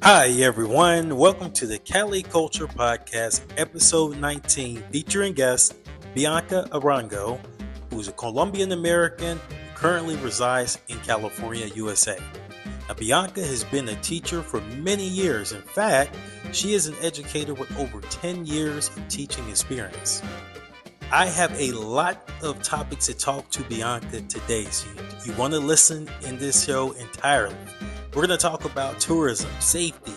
Hi, everyone. Welcome to the CALI Culture Podcast, episode 19, featuring guest Bianca Arango, who is a Colombian American who currently resides in California, USA. Now, Bianca has been a teacher for many years. In fact, she is an educator with over 10 years of teaching experience. I have a lot of topics to talk to Bianca today, so you want to listen in this show entirely. We're going to talk about tourism, safety,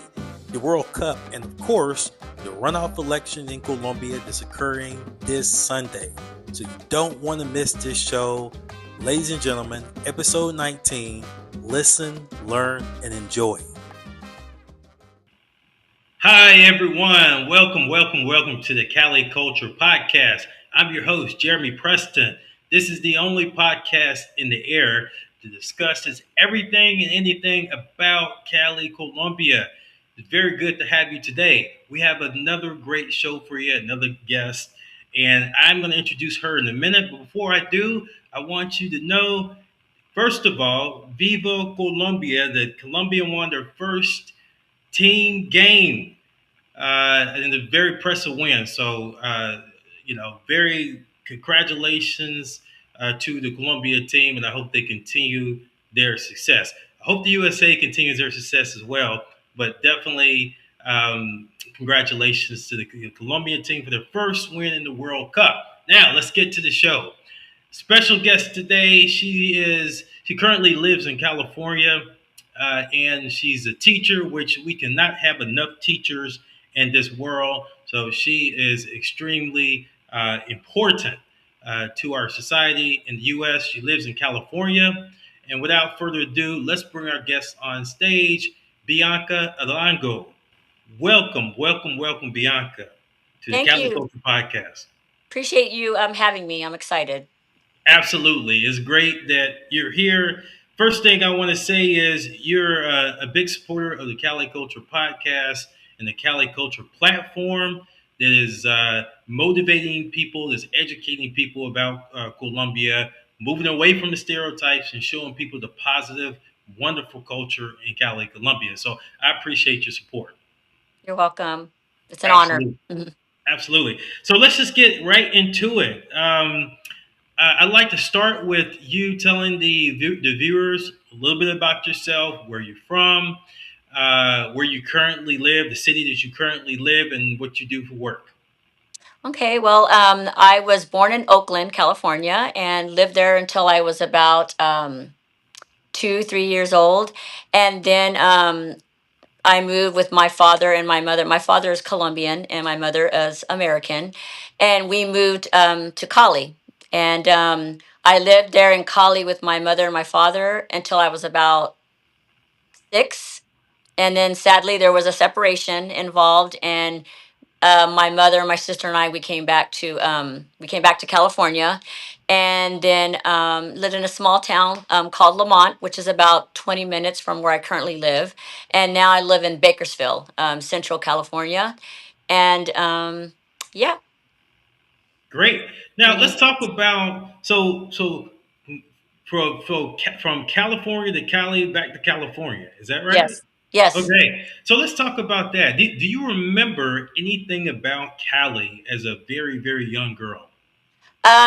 the World Cup, and of course, the runoff election in Colombia that's occurring this Sunday. So you don't want to miss this show. Ladies and gentlemen, episode 19, listen, learn, and enjoy. Hi, everyone. Welcome to the CALI Culture Podcast. I'm your host, Jeremy Preston. This is the only podcast in the air to discuss everything and anything about Cali, Colombia. It's very good to have you today. We have another great show for you, another guest, and I'm going to introduce her in a minute. But before I do, I want you to know, first of all, Viva Colombia. The Colombian won their first team game and a very impressive win. So, very congratulations to the Colombia team, and I hope they continue their success. I hope the USA continues their success as well, but definitely congratulations to the Colombian team for their first win in the World Cup. Now, let's get to the show. Special guest today, she currently lives in California, and she's a teacher, which we cannot have enough teachers in this world. So she is extremely important to our society in the U.S. She lives in California. And without further ado, let's bring our guest on stage, Bianca Arango. Welcome, Bianca, to the Thank Catholic you. Culture Podcast. Appreciate you having me. I'm excited. Absolutely. It's great that you're here. First thing I want to say is you're a big supporter of the Cali Culture Podcast and the Cali Culture platform that is motivating people, that's educating people about Colombia, moving away from the stereotypes and showing people the positive, wonderful culture in Cali, Colombia. So I appreciate your support. You're welcome. It's an honor. Absolutely. Mhm. Absolutely. So let's just get right into it. I'd like to start with you telling the viewers a little bit about yourself, where you're from, where you currently live, the city that you currently live, and what you do for work. Okay, well, I was born in Oakland, California, and lived there until I was about 3 years old. And then I moved with my father and my mother. My father is Colombian and my mother is American. And we moved to Cali. And I lived there in Cali with my mother and my father until I was about 6. And then sadly there was a separation involved, and my mother, my sister, and I, we came back to California, and then lived in a small town called Lamont, which is about 20 minutes from where I currently live. And now I live in Bakersfield, Central California. And yeah. Great. Now Mhm. let's talk about from California to Cali back to California. Is that right? Yes. Yes. Okay. So let's talk about that. Do you remember anything about Cali as a very, very young girl?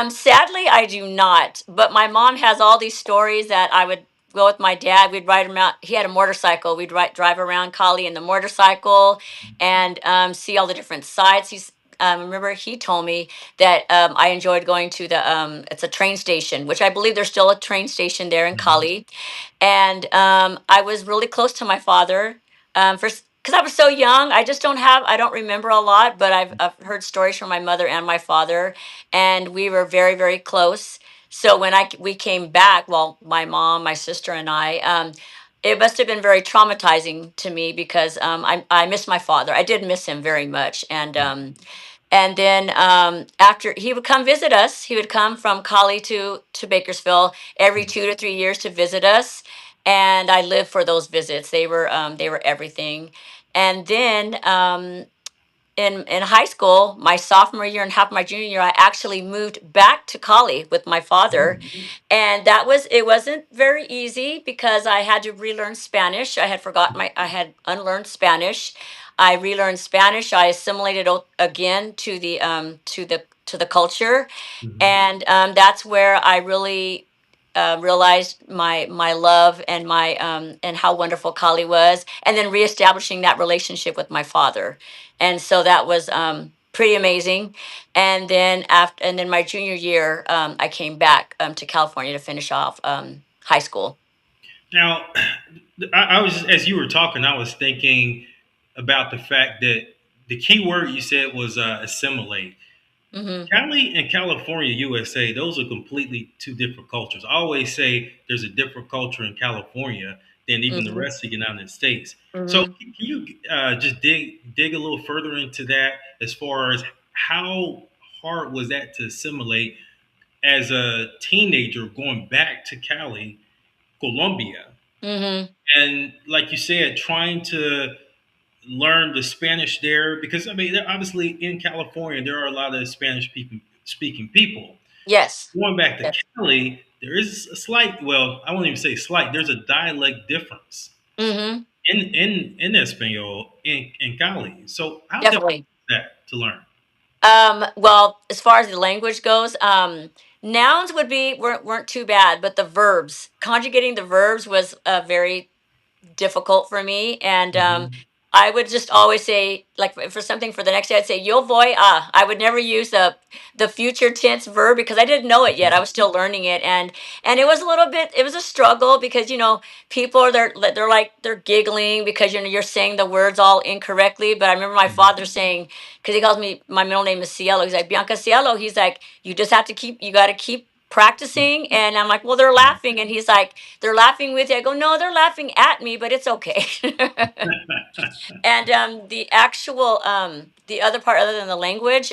Sadly, I do not. But my mom has all these stories that I would go with my dad. We'd ride around. He had a motorcycle. Drive around Cali in the motorcycle and see all the different sites. Remember he told me that I enjoyed going to it's a train station, which I believe there's still a train station there in Mhm. Cali. And I was really close to my father. First, because I was so young, I don't remember a lot, but I've heard stories from my mother and my father, and we were very, very close. So when we came back, well, my mom, my sister, and I, it must have been very traumatizing to me because I miss my father. I did miss him very much, and then after he would come visit us, he would come from Cali to Bakersfield every 2 to 3 years to visit us, and I lived for those visits. They were everything. And then in high school, my sophomore year and half my junior year, I actually moved back to Cali with my father, and it wasn't very easy because I had to relearn Spanish. I had unlearned Spanish. I relearned Spanish. I assimilated again to the culture, Mhm. and that's where I really realized my love and my and how wonderful Kali was, and then reestablishing that relationship with my father, and so that was pretty amazing. And then my junior year, I came back to California to finish off high school. Now, I was as you were talking, I was thinking about the fact that the key word you said was assimilate. Hmm. Cali and California, USA, those are completely two different cultures. I always say there's a different culture in California than even the Hmm. rest of the United States. So, Hmm. can you just dig a little further into that as far as how hard was that to assimilate as a teenager going back to Cali, Colombia, Hmm. and like you said, trying to learn the Spanish there because I mean, obviously in California there are a lot of speaking people. Yes. Going back to Yes. Cali, there is a slight, well, I won't even say slight, there's a dialect difference Hmm. in Espanol in Cali. So how difficult Definitely. is that to learn? Well, as far as the language goes, nouns weren't too bad, but the verbs, conjugating the verbs was very difficult for me. And Hmm. I would just always say, like for something for the next day, I'd say "yo voy a." I would never use the future tense verb because I didn't know it yet. I was still learning it, and it was a little bit. It was a struggle because people are they're giggling because you're saying the words all incorrectly. But I remember my father saying, because he calls me, my middle name is Cielo. He's like, Bianca Cielo. He's like, you got to keep practicing. And I'm like, well, they're laughing. And he's like, they're laughing with you. I go, no, they're laughing at me, but it's okay. And the other part, other than the language,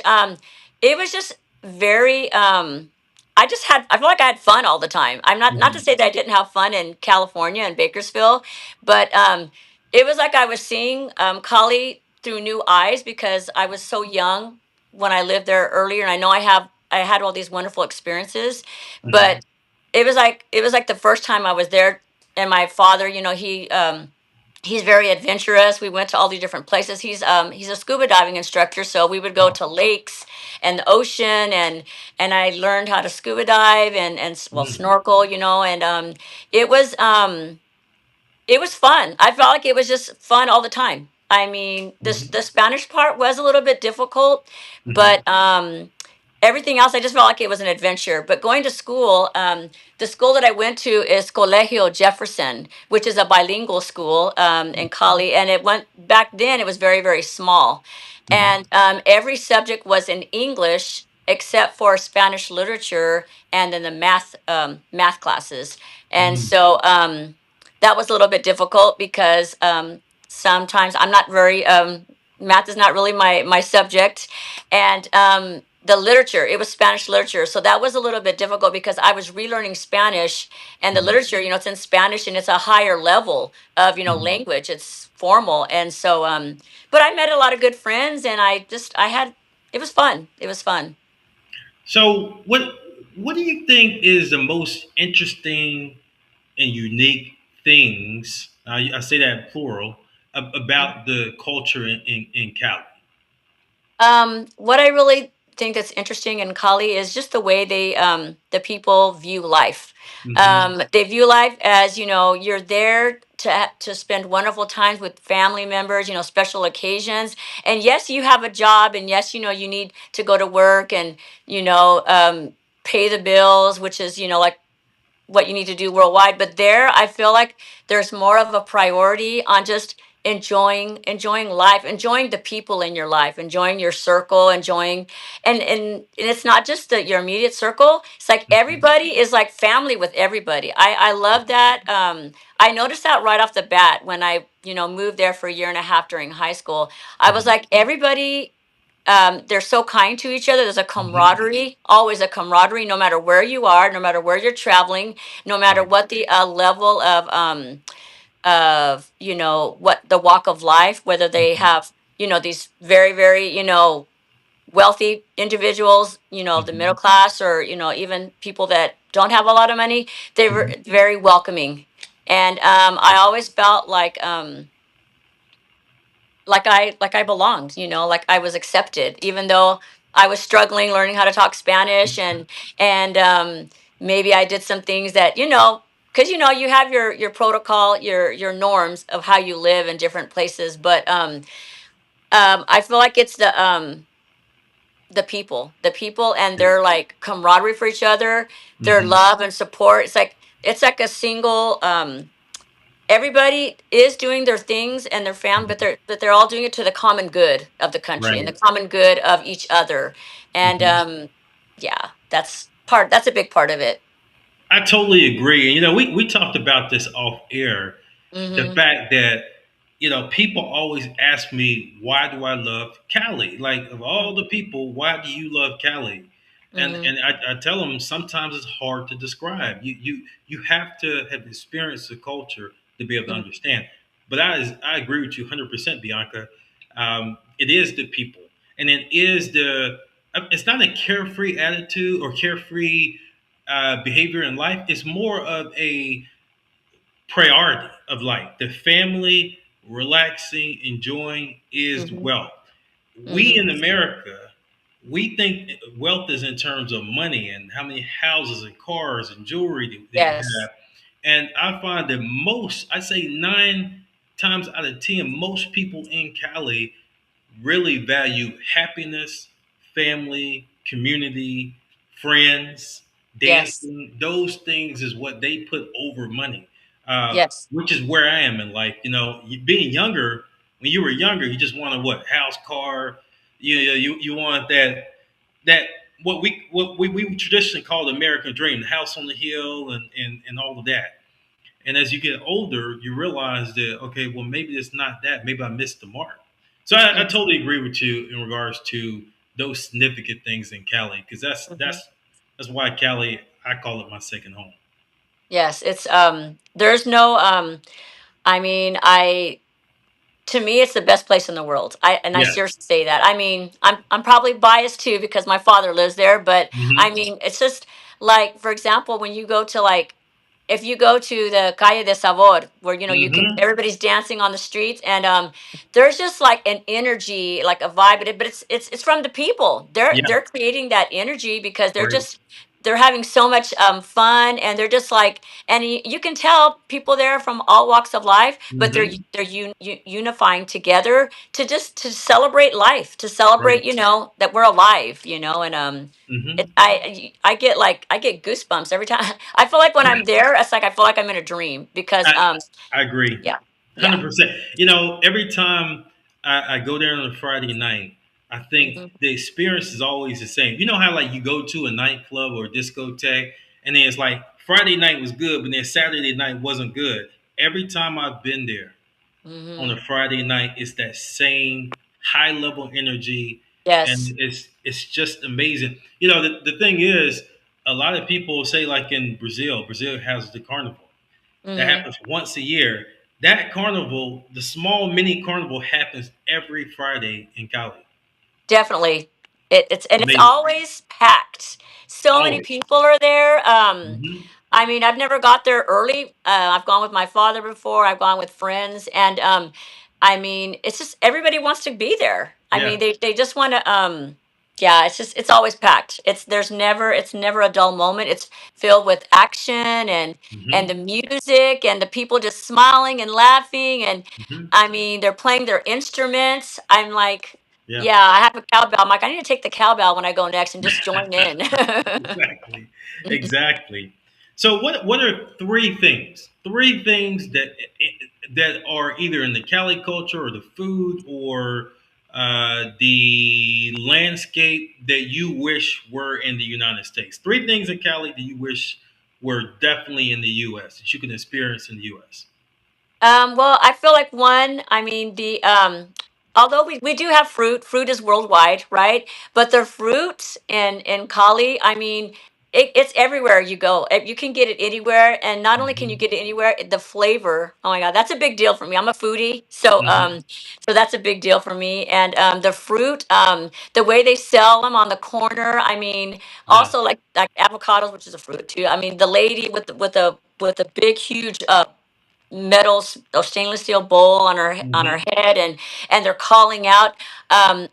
it was just very. I feel like I had fun all the time. I'm not to Mhm. say that I didn't have fun in California and Bakersfield, but it was like I was seeing Kali through new eyes because I was so young when I lived there earlier, and I had all these wonderful experiences, Mhm. but it was like the first time I was there, and my father, he's very adventurous. We went to all these different places. He's a scuba diving instructor, so we would go Oh. to lakes and the ocean, and I learned how to scuba dive and well, Mm. snorkel, and it was um it was fun. I felt like it was just fun all the time. I mean, Mhm. the Spanish part was a little bit difficult, Mhm. but everything else, I just felt like it was an adventure. But going to school, the school that I went to is Colegio Jefferson, which is a bilingual school in Cali, and it went back then. It was very very small, Mhm. and every subject was in English except for Spanish literature and then the math classes. And Mhm. so that was a little bit difficult because sometimes I'm not very math is not really my subject, and the literature, it was Spanish literature, so that was a little bit difficult because I was relearning Spanish, and the Mhm. literature, it's in Spanish and it's a higher level of Mhm. language. It's formal, and so but I met a lot of good friends, and I had it was fun. It was fun. So, what do you think is the most interesting and unique things? I say that plural about the culture in Cali. What I really think that's interesting in Kali is just the way the people view life. Hmm. They view life as, you're there to spend wonderful times with family members, special occasions. And yes, you have a job, and yes, you need to go to work and, you know, um, pay the bills, which is, like what you need to do worldwide. But there, I feel like there's more of a priority on just enjoying life, enjoying the people in your life, enjoying your circle, enjoying, and it's not just your immediate circle. It's like everybody is like family with everybody. I love that. I noticed that right off the bat when I moved there for a year and a half during high school. I was like, everybody, they're so kind to each other. There's a Hmm. camaraderie, always a camaraderie, no matter where you are, no matter where you're traveling, no matter Right. what the level of what the walk of life, whether they Mhm. have. these very, very, wealthy individuals, the middle Hmm. class, or even people that don't have a lot of money. They were Hmm. very welcoming, and I always felt like I belonged, like I was accepted, even though I was struggling learning how to talk Spanish, and maybe I did some things that because you have your protocol, your norms of how you live in different places, but I feel like it's the people and Yeah. their like camaraderie for each other, their Hmm. love and support. It's like a single. Everybody is doing their things and their family, but Hmm. they're all doing it to the common good of the country and the Right. common good of each other. And Hmm. yeah, that's a big part of it. I totally agree. And we talked about this off air. The Mm-hmm. fact that people always ask me, why do I love Cali? Like, of all the people, why do you love Cali? and Mm-hmm. and I tell them, sometimes it's hard to describe. You have to have experienced the culture to be able to Mm-hmm. understand. But I agree with you 100%, Bianca. It is the people, and it is it's not a carefree attitude or carefree behavior in life. It's more of a priority of life. The family, relaxing, enjoying is Mm-hmm. wealth. We Mm-hmm. in America, we think wealth is in terms of money and how many houses and cars and jewelry that you Yes. have. And I find that I say 9 times out of 10, most people in Cali really value happiness, family, community, friends, Yes. dancing. Those things is what they put over money, Yes. which is where I am in life. Being younger, when you were younger, you just wanted what? House, car. You want that we traditionally call the American dream, the house on the hill, and all of that. And as you get older, you realize that, okay, well, maybe it's not that. Maybe I missed the mark. So I totally agree with you in regards to those significant things in Cali, because that's Mm-hmm. that's that's why Cali, I call it my second home. Yes. It's there's no I mean, I to me it's the best place in the world. I Yes. seriously say that. I mean, I'm probably biased too because my father lives there, but I Hmm. mean, it's just like, for example, when you go to like, if you go to the Calle de Sabor, where you can, Hmm. everybody's dancing on the streets, and there's just like an energy, like a vibe, but it's from the people. they're Yeah. they're creating that energy because Great. they're having so much fun, and they're just like, and you can tell people there from all walks of life, but Hmm. they're unifying together to celebrate life, to celebrate, Great. that we're alive, and Hmm. I get goosebumps every time. I feel like when I'm there, it's like I feel like I'm in a dream because I, I agree. yeah, yeah. 100%. Every time I go there on a Friday night, I think Hmm. the experience is always the same. You know how, like, you go to a nightclub or a discotheque, and then it's like Friday night was good, but then Saturday night wasn't good. Every time I've been there on Hmm. a Friday night, it's that same high level energy, Yes. and it's just amazing. The thing is, a lot of people say, like, in Brazil has the carnival that Hmm. happens once a year. That carnival, the small mini carnival, happens every Friday in Cali. Definitely. It's Amazing. always packed. So many Always. people are there. Hmm. I mean, I've never got there early. I've gone with my father before. I've gone with friends, and I mean, it's just everybody wants to be there. I Yeah. mean, they just want to. Yeah, it's always packed. It's never a dull moment. It's filled with action and Hmm. the music and the people just smiling and laughing, and Hmm. I mean, they're playing their instruments. I'm like, Yeah. yeah, I have a cowbell. I'm like, I need to take the cowbell when I go next and just join in. Exactly. Exactly. So what are three things that are either in the Cali culture or the food or the landscape that you wish were in the United States? Three things in Cali that you wish were definitely in the US that you can experience in the US. Well, I feel like one, I mean, although we do have fruit is worldwide, right? But the fruit in Cali, I mean, it's everywhere you go. You can get it anywhere, and not only can you Hmm. get it anywhere, the flavor. Oh my God, that's a big deal for me. I'm a foodie, so Hmm. so that's a big deal for me. And the fruit, the way they sell them on the corner. I mean, Yeah. also like avocados, which is a fruit too. I mean, the lady with the big huge metal or stainless steel bowl on her Hmm. head, and they're calling out,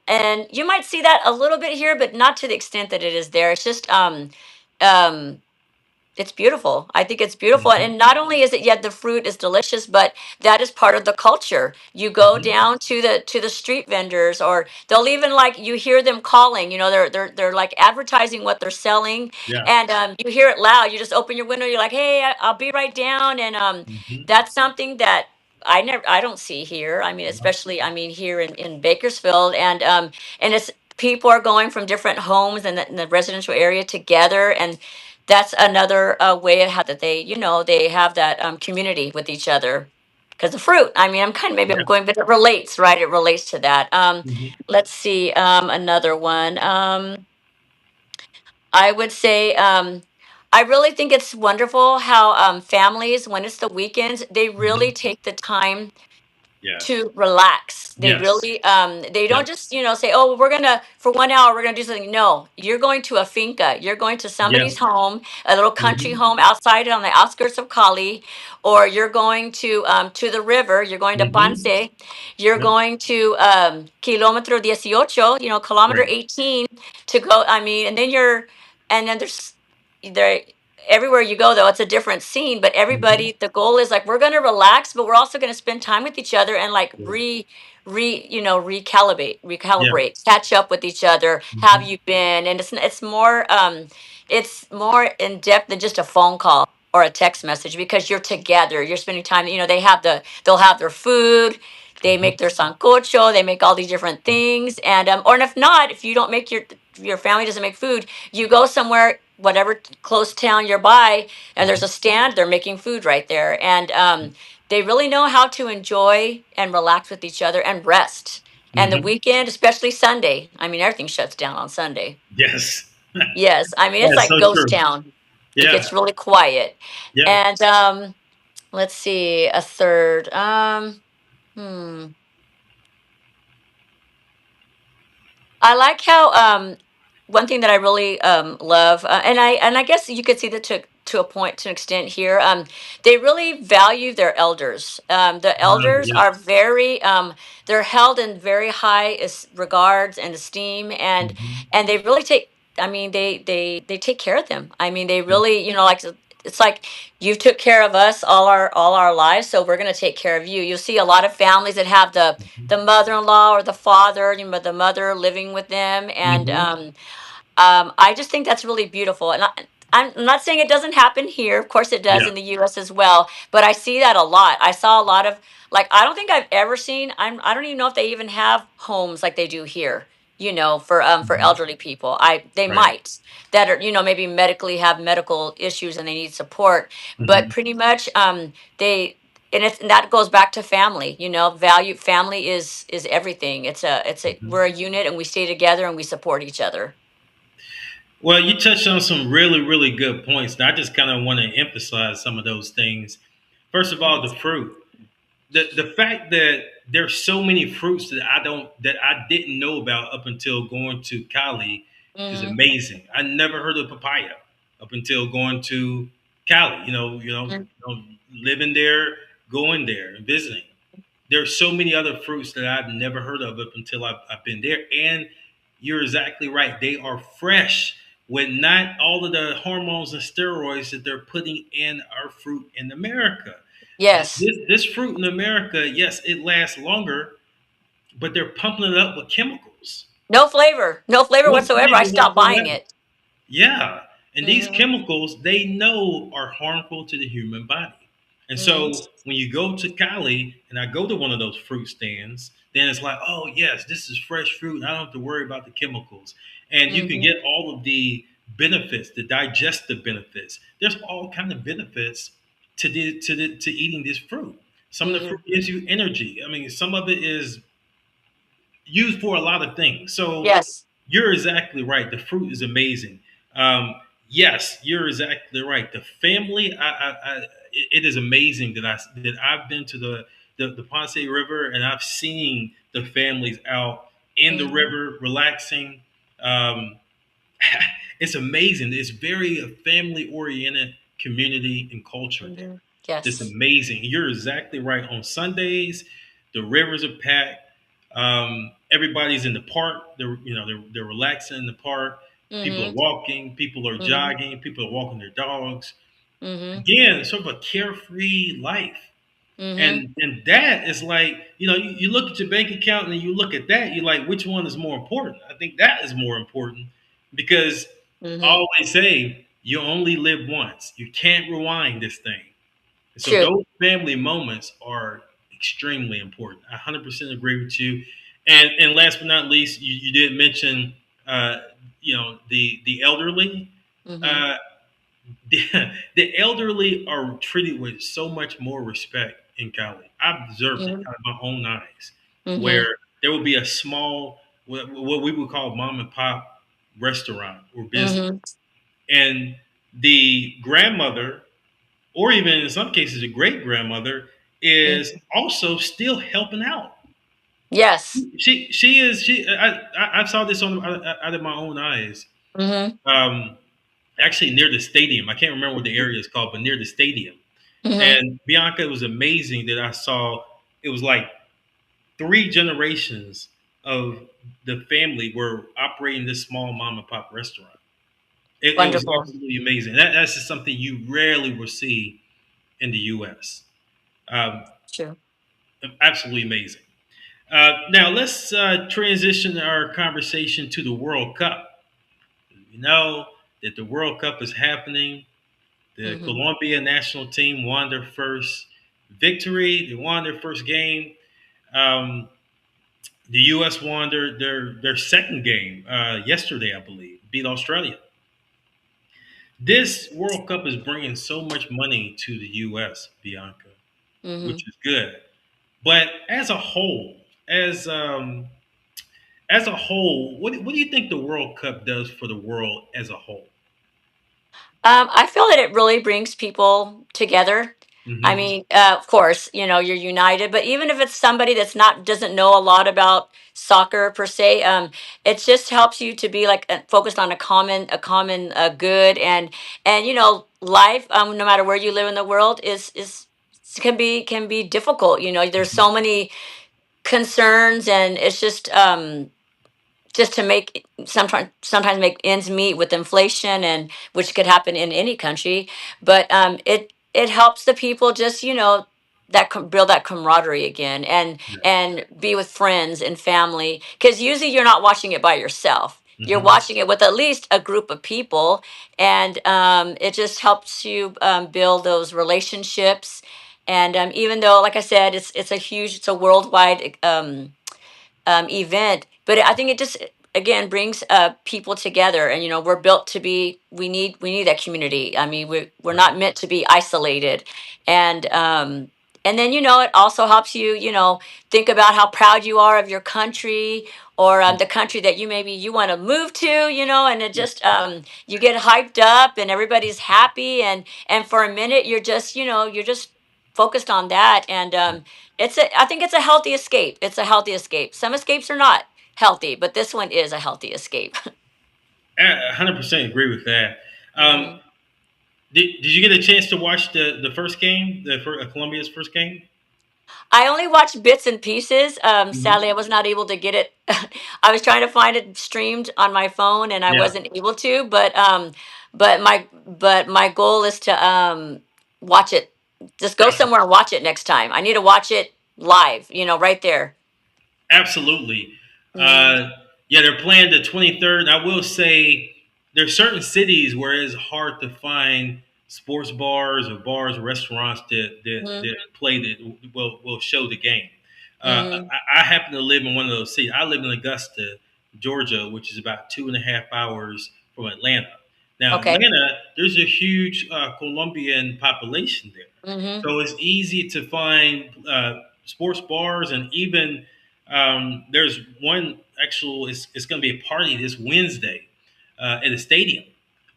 and you might see that a little bit here, but not to the extent that it is there. It's just um it's beautiful. I think it's beautiful. Hmm. And not only is it, yet the fruit is delicious, but that is part of the culture. You go Hmm. down to the street vendors, or they'll even, like, you hear them calling, they're like advertising what they're selling. Yeah. And you hear it loud. You just open your window, you're like, "Hey, I'll be right down." And Hmm. that's something that I don't see here. I mean, especially, I mean, here in Bakersfield. And it's people are going from different homes in the residential area together, and that's another way of how that they, they have that community with each other. Because the fruit, I mean, I'm kind of, maybe I'm Yeah. going, but it relates, right? It relates to that. Hmm. Let's see, another one. I would say, I really think it's wonderful how families, when it's the weekends, they really Hmm. take the time Yes. to relax. They Yes. really they don't Yes. just, say, "Oh, well, we're going to for 1 hour we're going to do something." No, you're going to a finca. You're going to Yeah. somebody's home, a little country Hmm. home outside on the outskirts of Cali, or you're going to the river, you're going to Hmm. Ponce, you're Yep. going to kilometro 18, kilometer Right. 18 to go. I mean, and then there everywhere you go, though, it's a different scene, but Hmm. everybody, the goal is like, we're going to relax, but we're also going to spend time with each other, and like Yeah. Yeah. recalibrate, catch up with each other. Have Hmm. you been? And it's more in depth than just a phone call or a text message, because you're together, you're spending time. They'll have their food, they Hmm. make their sancocho, they make all these different things. And or if not, if you don't make your family doesn't make food, you go somewhere, whatever close town you're by, and there's a stand, they're making food right there. And they really know how to enjoy and relax with each other and rest. And the Hmm. weekend, especially Sunday, I mean, everything shuts down on Sunday. Yes. Yes, I mean, it's That's like so ghost true. town. It Yeah. gets really quiet. Yeah. And let's see, a third. Hmm. I like how one thing that I really love, and I guess you could see that to a point, to an extent here. They really value their elders. The elders Yes. are very they're held in very high regards and esteem, Hmm. and they really take. I mean, they take care of them. I mean, they Yeah. really, like, it's like, you took care of us all our lives, so we're going to take care of you. You'll see a lot of families that have the mother-in-law or the father, the mother living with them. And Hmm. I just think that's really beautiful. And I'm not saying it doesn't happen here. Of course, it does Yeah. in the U.S. as well. But I see that a lot. I saw a lot of, like, I don't think I've ever seen. I don't even know if they even have homes like they do here. For Hmm. elderly people, they Right. might, that are, maybe medically have medical issues and they need support. But Hmm. pretty much, they and that goes back to family. Value family is everything. Hmm. We're a unit, and we stay together, and we support each other. Well, you touched on some really, really good points. And I just kind of want to emphasize some of those things. First of all, the fruit. The fact that there's so many fruits that I didn't know about up until going to Cali is Hmm. amazing. I never heard of papaya up until going to Cali. Living there, going there, and visiting. There's so many other fruits that I've never heard of up until I've been there. And you're exactly right. They are fresh with not all of the hormones and steroids that they're putting in our fruit in America. Yes. This fruit in America, yes, it lasts longer, but they're pumping it up with chemicals. No flavor. No flavor No whatsoever. I flavor stopped buying whatsoever. it. Yeah. And these Hmm. chemicals, they know are harmful to the human body. And Hmm. so when you go to Cali and I go to one of those fruit stands, then it's like, oh, yes, this is fresh fruit. And I don't have to worry about the chemicals. And you can Hmm. get all of the benefits, the digestive benefits. There's all kind of benefits to eating this fruit. Some of the fruit Hmm. gives you energy. I mean, some of it is used for a lot of things. So Yes. you're exactly right. The fruit is amazing. Yes, you're exactly right. The family, it is amazing that I've been to the Ponce River and I've seen the families out in the Mm-hmm. river relaxing. Um, it's amazing. It's very a family oriented community and culture there. Mm-hmm. It's Yes. amazing. You're exactly right. On Sundays, the rivers are packed. Everybody's in the park. They're relaxing in the park. People are Mm-hmm. walking. People are Mm-hmm. jogging. People are walking their dogs. Mm-hmm. Again, it's sort of a carefree life. Mm-hmm. And that is like, you look at your bank account and you look at that, you're like, which one is more important? I think that is more important because I Mm-hmm. always say you only live once. You can't rewind this thing. And so True. those family moments are extremely important. I 100% agree with you. And last but not least, you did mention, the elderly. Mm-hmm. Uh, the elderly are treated with so much more respect in Cali. I've observed it Mm-hmm. out of my own eyes, where Mm-hmm. there will be a small, what we would call mom and pop restaurant or business, Mm-hmm. and the grandmother, or even in some cases a great grandmother, is Mm-hmm. also still helping out. Yes. I saw this out of my own eyes. Mm-hmm. Um, Actually near the stadium. I can't remember what the area is called, but near the stadium. Mm-hmm. And Bianca, it was amazing that I saw it was like three generations of the family were operating this small mom and pop restaurant. It was Wonderful. absolutely amazing. That's just something you rarely will see in the U.S. Um, True. Absolutely amazing. Now let's transition our conversation to the World Cup. You know that the World Cup is happening. The Mm-hmm. Colombia national team won their first victory. They won their first game. Um, the U.S. won their second game yesterday, I believe, beat Australia. This World Cup is bringing so much money to the U.S., Bianca, Mm-hmm. which is good. But as a whole, as um, as a whole, what do you think the World Cup does for the world as a whole? I feel that it really brings people together. I Hmm. mean, of course, you're united, but even if it's somebody that's not doesn't know a lot about soccer per se, it just helps you to be like focused on a common good, and life. No matter where you live in the world, is can be difficult. There's so many concerns, and it's just to make sometimes make ends meet with inflation, and which could happen in any country. But it helps the people just build that camaraderie again, and be with friends and family, because usually you're not watching it by yourself. You're Hmm. watching it with at least a group of people, and it just helps you build those relationships. And even though, like I said, it's a worldwide event. But I think it just again brings people together, and we're built to be. We need that community. I mean, we're Right. not meant to be isolated, and then it also helps you think about how proud you are of your country, or the country that you want to move to, and it just you get hyped up and everybody's happy, and for a minute you're just focused on that. And I think it's a healthy escape. It's a healthy escape. Some escapes are not healthy, but this one is a healthy escape. 100% agree with that. Um, Hmm. did you get a chance to watch the first game, Colombia's first game? I only watched bits and pieces. Hmm. Sadly, I was not able to get it. I was trying to find it streamed on my phone, and I Yeah. wasn't able to. But my goal is to watch it. Just go somewhere and watch it next time. I need to watch it live. Right there. Absolutely. Hmm. Uh, yeah, they're playing the 23rd. I will say there's certain cities where it's hard to find sports bars or bars or restaurants that play that will show the game. Hmm. I happen to live in one of those cities. I live in Augusta, Georgia, which is about 2.5 hours from Atlanta. Now, Okay. Atlanta, there's a huge Colombian population there. Hmm. So it's easy to find sports bars, and even there's one actual. It's going to be a party this Wednesday at a stadium.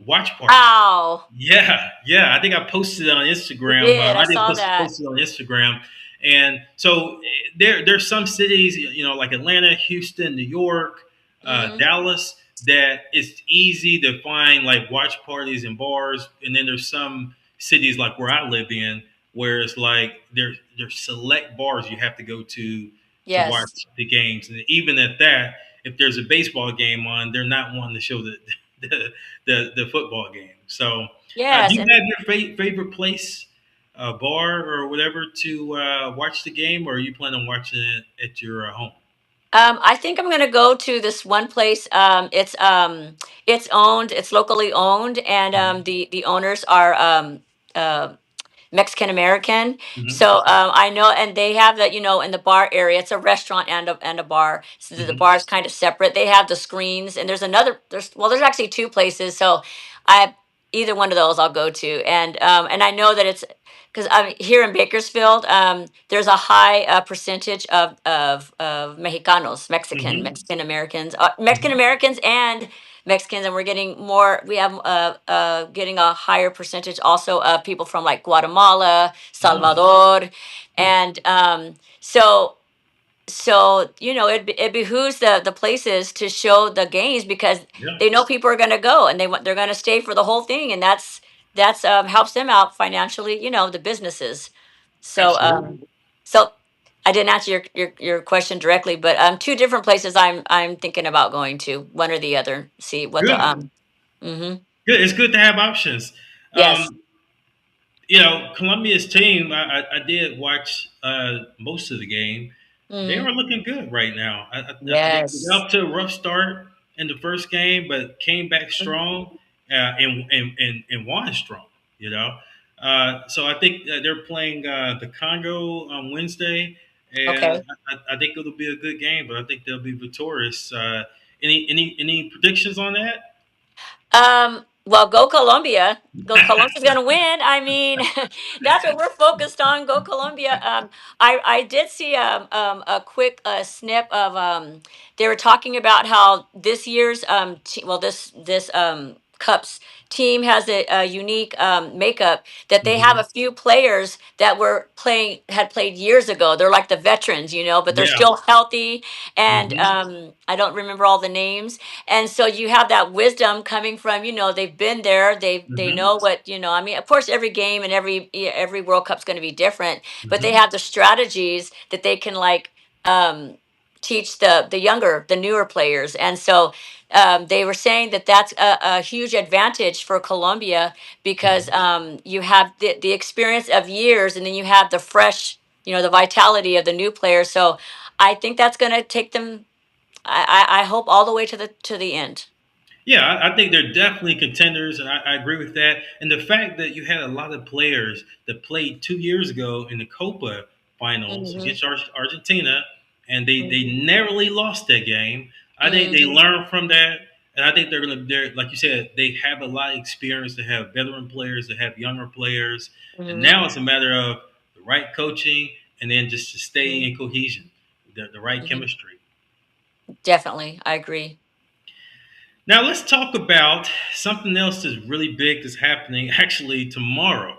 watch party. Wow. Yeah, yeah. I think I posted it on You Instagram. did. I I did saw that. post it on Instagram, and so there's some cities, like Atlanta, Houston, New York, Mm-hmm. Dallas, that it's easy to find like watch parties and bars, and then there's some cities like where I live in where it's like there's select bars you have to go to watch Yes. the games, and even at that, if there's a baseball game on, they're not wanting to show the football game. So, do Yes. you And have your favorite place, bar or whatever, to watch the game, or are you planning on watching it at your home? I think I'm gonna go to this one place. It's owned. It's locally owned, and Hmm. the owners are uh, Mexican American. Hmm. So I know, and they have that, in the bar area. It's a restaurant and a bar. So the Hmm. bar is kind of separate. They have the screens, and there's actually two places. So I either one of those I'll go to, and I know that it's because I'm here in Bakersfield. There's a high percentage of Mexicanos, Hmm. Mexican Americans, Mexican Americans, and Mexicans, and we're getting more. We have getting a higher percentage also of people from like Guatemala, Oh, Salvador, cool. and so it behooves the places to show the games because Yeah, they know people are going to go and they're going to stay for the whole thing, and that's helps them out financially. The businesses. So absolutely. so I didn't answer your question directly, but two different places I'm thinking about going to, one or the other. See what the Good. Mm-hmm. Good. It's good to have options. Yes. Um, Colombia's team, I did watch most of the game. They Mm, are looking good right now. They got yes. off to a rough start in the first game, but came back Mhm. strong, and won strong. You know, so I think they're playing the Congo on Wednesday, and Okay. I think it'll be a good game. But I think they'll be victorious. Any predictions on that? Well, go Colombia. Go Colombia's gonna win. I mean, that's what we're focused on. Go Colombia. I did see a quick snip of they were talking about how this year's this Cups team has a unique makeup, that they have a Hmm. few players that had played years ago. They're like the veterans, but they're Yeah. still healthy, and Hmm. I don't remember all the names, and so you have that wisdom coming from, they've been there, they Hmm. know what, I mean, of course every game and every World Cup's going to be different, but they Hmm. have the strategies that they can like teach the newer players. And so they were saying that that's a huge advantage for Colombia because you have the experience of years, and then you have the fresh, the vitality of the new players. So I think that's going to take them, I hope, all the way to the end. Yeah, I think they're definitely contenders, and I agree with that. And the fact that you had a lot of players that played 2 years ago in the Copa finals Mhm, against Argentina, and they mhm, narrowly lost that game. I think they mhm, learned from that, and I think they're like you said, they have a lot of experience. They have veteran players, they have younger players, and mhm, now it's a matter of the right coaching and then just to stay mhm, in cohesion, the right mhm. chemistry. Definitely, I agree. Now let's talk about something else that's really big that's happening actually tomorrow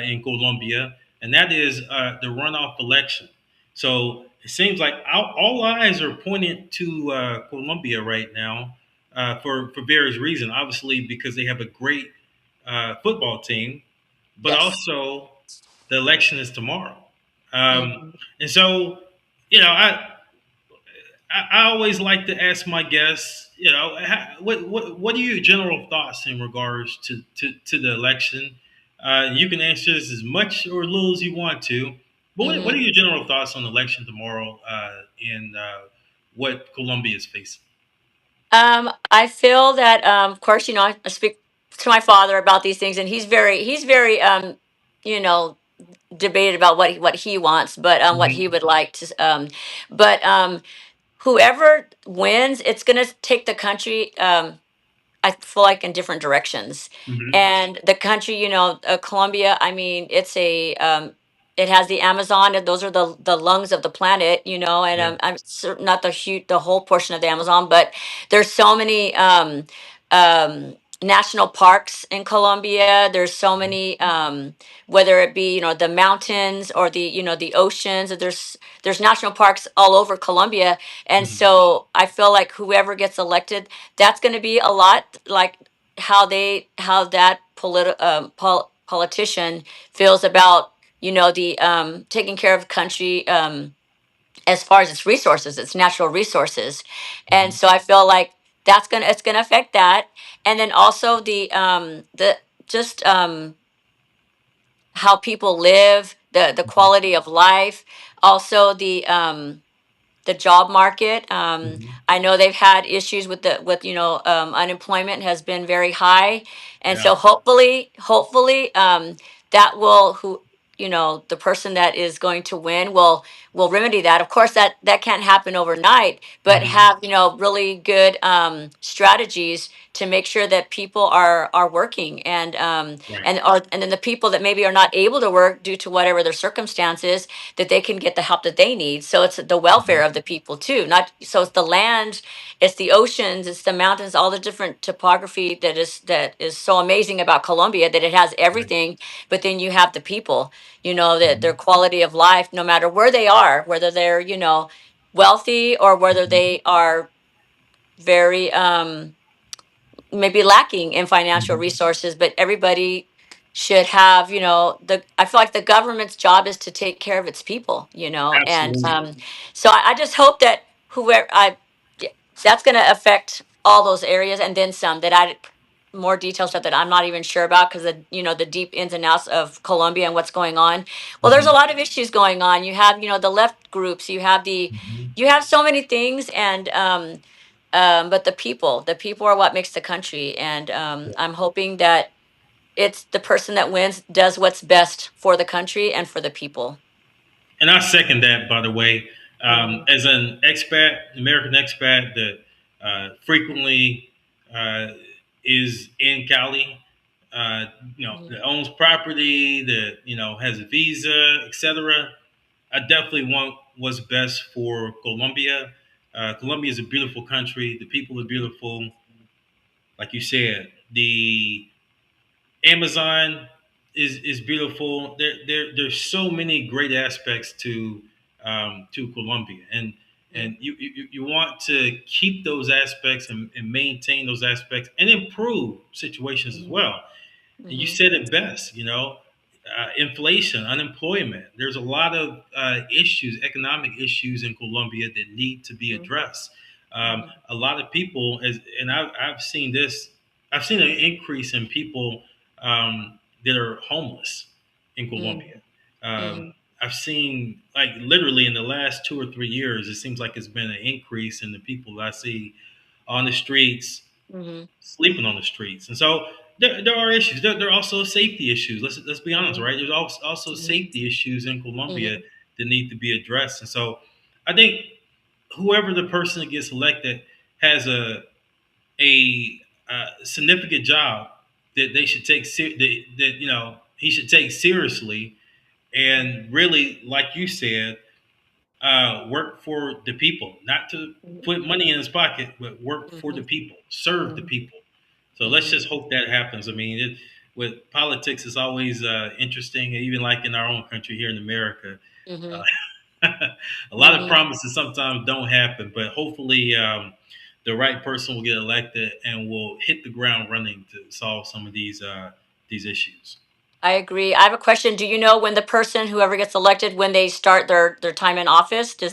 in Colombia, and that is the runoff election. So it seems like all eyes are pointed to Colombia right now for various reasons. Obviously, because they have a great football team, but Yes. also the election is tomorrow. Um, Mhm, and so, you know, I, I always like to ask my guests, what are your general thoughts in regards to the election? You can answer this as much or little as you want to, but what are mhm. your general thoughts on the election tomorrow and what Colombia is facing? I feel that, of course, I speak to my father about these things, and he's very, you know, debated about what he wants, but what he Hmm. would like to, but whoever wins, it's gonna take the country. I feel like in different directions. Hmm. And the country, Colombia, I mean, it has the Amazon, and those are the lungs of the planet, and Yeah. I'm not the whole portion of the Amazon, but there's so many, national parks in Colombia. There's so many, whether it be the mountains or the oceans. There's national parks all over Colombia, and Mhm. so I feel like whoever gets elected, that's going to be a lot like how that politician feels about the taking care of the country. As far as its resources, its natural resources. And Mhm. so I feel like it's gonna affect that. And then also the just how people live, the Mhm. quality of life, also the job market. Mhm. I know they've had issues with unemployment has been very high, and Yeah. so hopefully that will who the person that is going to win will remedy that. Of course, that can't happen overnight, but Mhm. have really good strategies to make sure that people are working Right. and then the people that maybe are not able to work due to whatever their circumstances, that they can get the help that they need. So it's the welfare Mhm. of the people too. Not so it's the land, it's the oceans, it's the mountains, all the different topography that is so amazing about Colombia, that it has Right. everything. But then you have the people, that their Mhm. quality of life, no matter where they are, whether they're wealthy or whether Mhm. they are very maybe lacking in financial Mhm. resources, but everybody should have, the I feel like the government's job is to take care of its people, and Absolutely. so I just hope that whoever I yeah, that's going to affect all those areas and then some that I more detailed stuff that I'm not even sure about because the deep ins and outs of Colombia and what's going on. Well, there's a Mhm. lot of issues going on. You have the left groups, Mhm. you have so many things, and but the people are what makes the country, and Yeah. I'm hoping that it's the person that wins does what's best for the country and for the people. And I second that, by the way. Hmm. As an expat, American expat that frequently uh, is in Cali, uh, Hmm. that owns property, that has a visa, etc. I definitely want what's best for Colombia. Colombia is a beautiful country. The people are beautiful. Like you said, the Amazon is beautiful. There's so many great aspects to Colombia, and you want to keep those aspects and maintain those aspects and improve situations as Hmm. well. And you Hmm. said it best, inflation, unemployment. There's a lot of issues, economic issues in Colombia that need to be Hmm. addressed. Hmm. A lot of people, and I've seen this, I've seen an increase in people that are homeless in Colombia. Hmm. I've seen, like, literally in the last 2 or 3 years, it seems like it's been an increase in the people I see on the streets, Hmm. sleeping on the streets. And so there are issues. There are also safety issues. Let's be honest, Hmm. right? There's also Hmm. safety issues in Colombia Hmm. that need to be addressed. And so I think whoever the person that gets elected has a significant job that they should take that he should take seriously, and really, like you said, work for the people, not to put money in his pocket, but work for the Hmm. people, serve the Hmm. people. So let's Hmm. just hope that happens. I mean, with politics, it's always interesting, even like in our own country here in America. Hmm. A lot of Hmm. promises sometimes don't happen, but hopefully the right person will get elected and will hit the ground running to solve some of these issues. I agree. I have a question. Do you know when the person, whoever gets elected, when they start their time in office? Do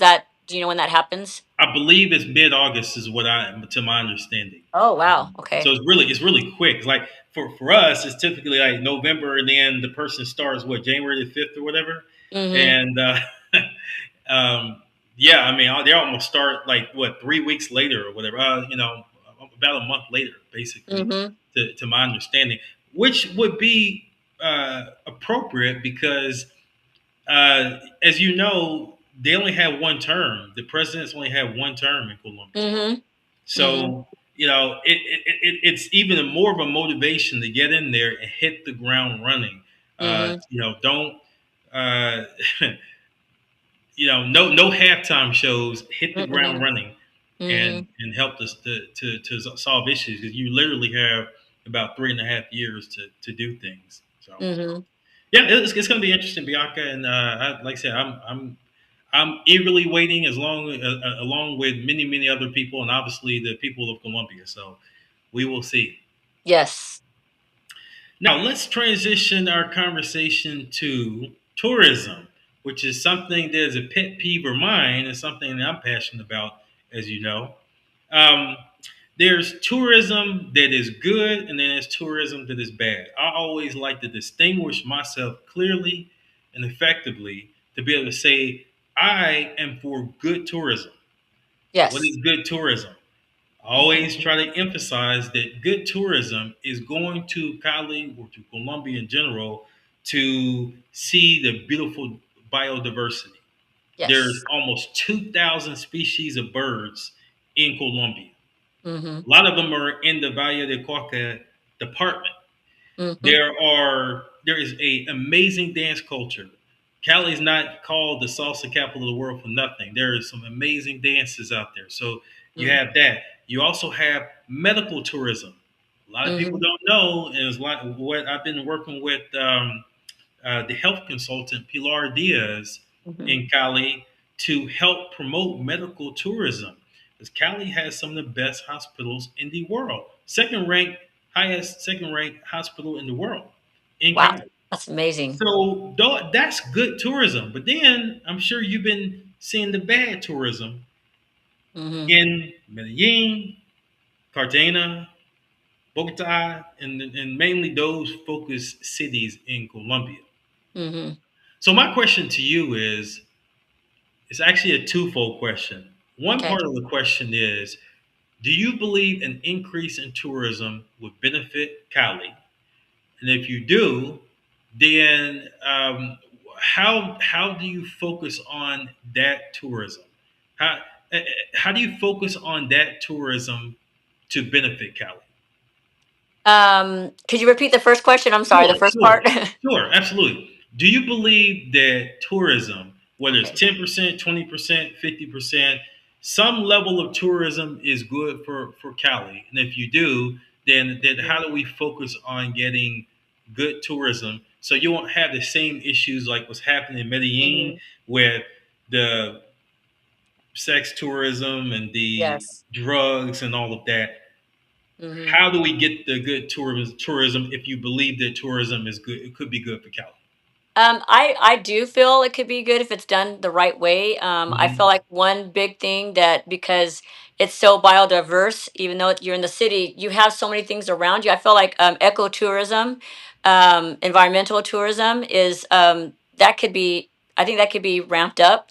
you know when that happens? I believe it's mid-August, is what to my understanding. Oh, wow. So Okay. it's really quick. It's like for us, it's typically like November, and then the person starts what, January the 5th or whatever, Mm-hmm. and um, yeah, I mean they almost start like what, 3 weeks later or whatever. About a month later, basically, Mm-hmm. to my understanding, which would be appropriate because as you know, they only have one term. The presidents only have one term in Colombia. Mm-hmm. Mm-hmm. So, it's even more of a motivation to get in there and hit the ground running. Mm-hmm. Don't, uh, no halftime shows. Hit the ground Mm-hmm. running Mm-hmm. and help us to solve issues, because you literally have about 3.5 years to do things. So Mm-hmm. yeah, it's going to be interesting, Bianca. And like I said, I'm eagerly waiting along with many other people, and obviously the people of Colombia. So we will see. Yes. Now, let's transition our conversation to tourism, which is something that is a pet peeve of mine and something that I'm passionate about, as you know. Um, there's tourism that is good, and then there's tourism that is bad. I always like to distinguish myself clearly and effectively to be able to say, I am for good tourism. What Yes. is good tourism? I always try to emphasize that good tourism is going to Cali or to Colombia in general to see the beautiful biodiversity. There's Yes. almost 2,000 species of birds in Colombia. Mm-hmm. A lot of them are in the Valle de Cauca department. Mm-hmm. There is a amazing dance culture. Cali is not called the salsa capital of the world for nothing. There is some amazing dances out there. So you Mm-hmm. have that. You also have medical tourism. A lot of people Mm-hmm. don't know, and it's like what I've been working with the health consultant Pilar Diaz Mm-hmm. in Cali to help promote medical tourism. Because Cali has some of the best hospitals in the world. Second ranked hospital in the world in Wow. Cali. That's amazing. So that's good tourism. But then I'm sure you've been seeing the bad tourism Mm-hmm. in Medellin, Cartagena, Bogota, and mainly those focused cities in Colombia. Mm-hmm. So my question to you is, it's actually a twofold question. One Okay. part of the question is, do you believe an increase in tourism would benefit Cali? And if you do, then how do you focus on that tourism? How uh, how do you focus on that tourism to benefit Cali? Could you repeat the first question? I'm sorry, Sure, the first sure, part. sure, absolutely. Do you believe that tourism, whether it's Okay. 10%, 20%, 50%, some level of tourism is good for Cali? And if you do, then how do we focus on getting good tourism so you won't have the same issues like what's happening in Medellin Mm-hmm. with the sex tourism and the Yes. drugs and all of that? Mm-hmm. How do we get the good tourism if you believe that tourism is good? It could be good for Cali. I do feel it could be good if it's done the right way. I feel Hmm. like one big thing that because it's so biodiverse, even though you're in the city, you have so many things around you. I feel like ecotourism, environmental tourism is that could be. I think that could be ramped up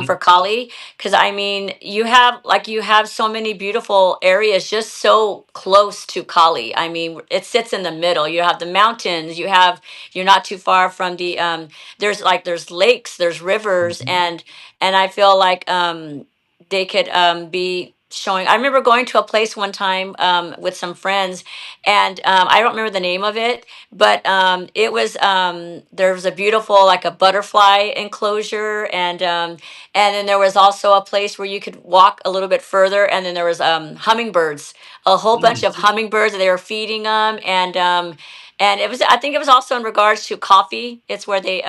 for Hmm. Kali because I mean you have so many beautiful areas just so close to Kali. I mean it sits in the middle. You have the mountains. You're not too far from the there's lakes, there's rivers, Hmm. and I feel like they could be showing. I remember going to a place one time with some friends, and I don't remember the name of it, but it was there was a beautiful like a butterfly enclosure, and then there was also a place where you could walk a little bit further, and then there was hummingbirds, a whole bunch of hummingbirds, and they were feeding them, and it was I think it was also in regards to coffee. It's where they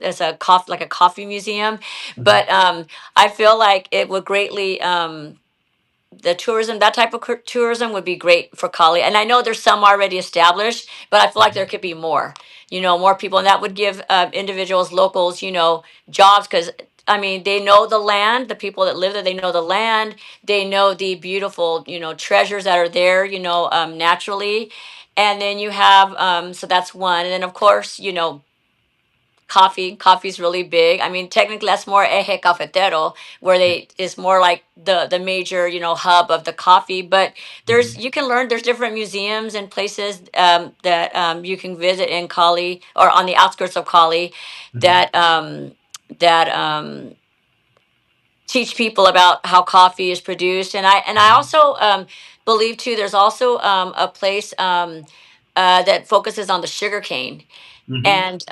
it's a coffee like a coffee museum, but Hmm. I feel like it would greatly the tourism, that type of tourism would be great for Kali. And I know there's some already established, but I feel like there could be more, more people. And that would give individuals, locals, jobs because I mean, they know the land, the people that live there, they know the land, they know the beautiful, treasures that are there, naturally. And then you have, so that's one. And then, of course, coffee's really big. I mean technically that's more eje cafetero where they is more like the major hub of the coffee, but there's Hmm. you can learn there's different museums and places that you can visit in Cali or on the outskirts of Cali Hmm. that that teach people about how coffee is produced. And I also believe too there's also a place that focuses on the sugar cane, Hmm. and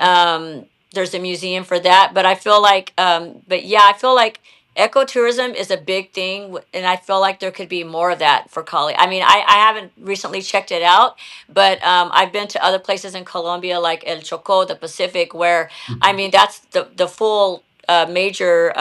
there's a museum for that. But I feel like but yeah, I feel like ecotourism is a big thing, and I feel like there could be more of that for Cali. I mean, I haven't recently checked it out, but I've been to other places in Colombia, like El Choco, the Pacific, where I Mhm. mean that's the full major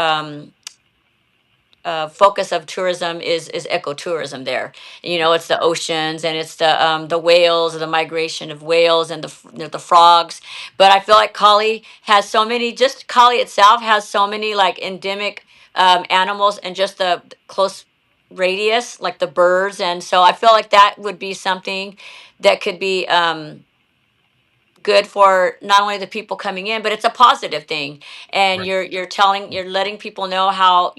focus of tourism is ecotourism there. You know, it's the oceans and it's the whales, the migration of whales and the frogs. But I feel like Cali has so many. Just Cali itself has so many like endemic animals and just the close radius, like the birds. And so I feel like that would be something that could be good for not only the people coming in, but it's a positive thing. And Right. you're letting people know how,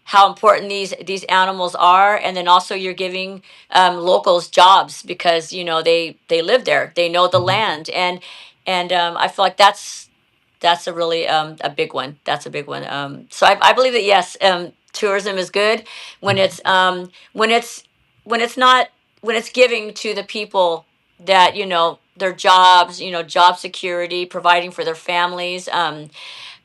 how important these animals are, and then also you're giving locals jobs because they live there, they know the Mhm. land, and I feel like that's a really a big one. That's a big one. So I believe that yes, tourism is good when Mhm. it's not when it's giving to the people that their jobs, job security, providing for their families,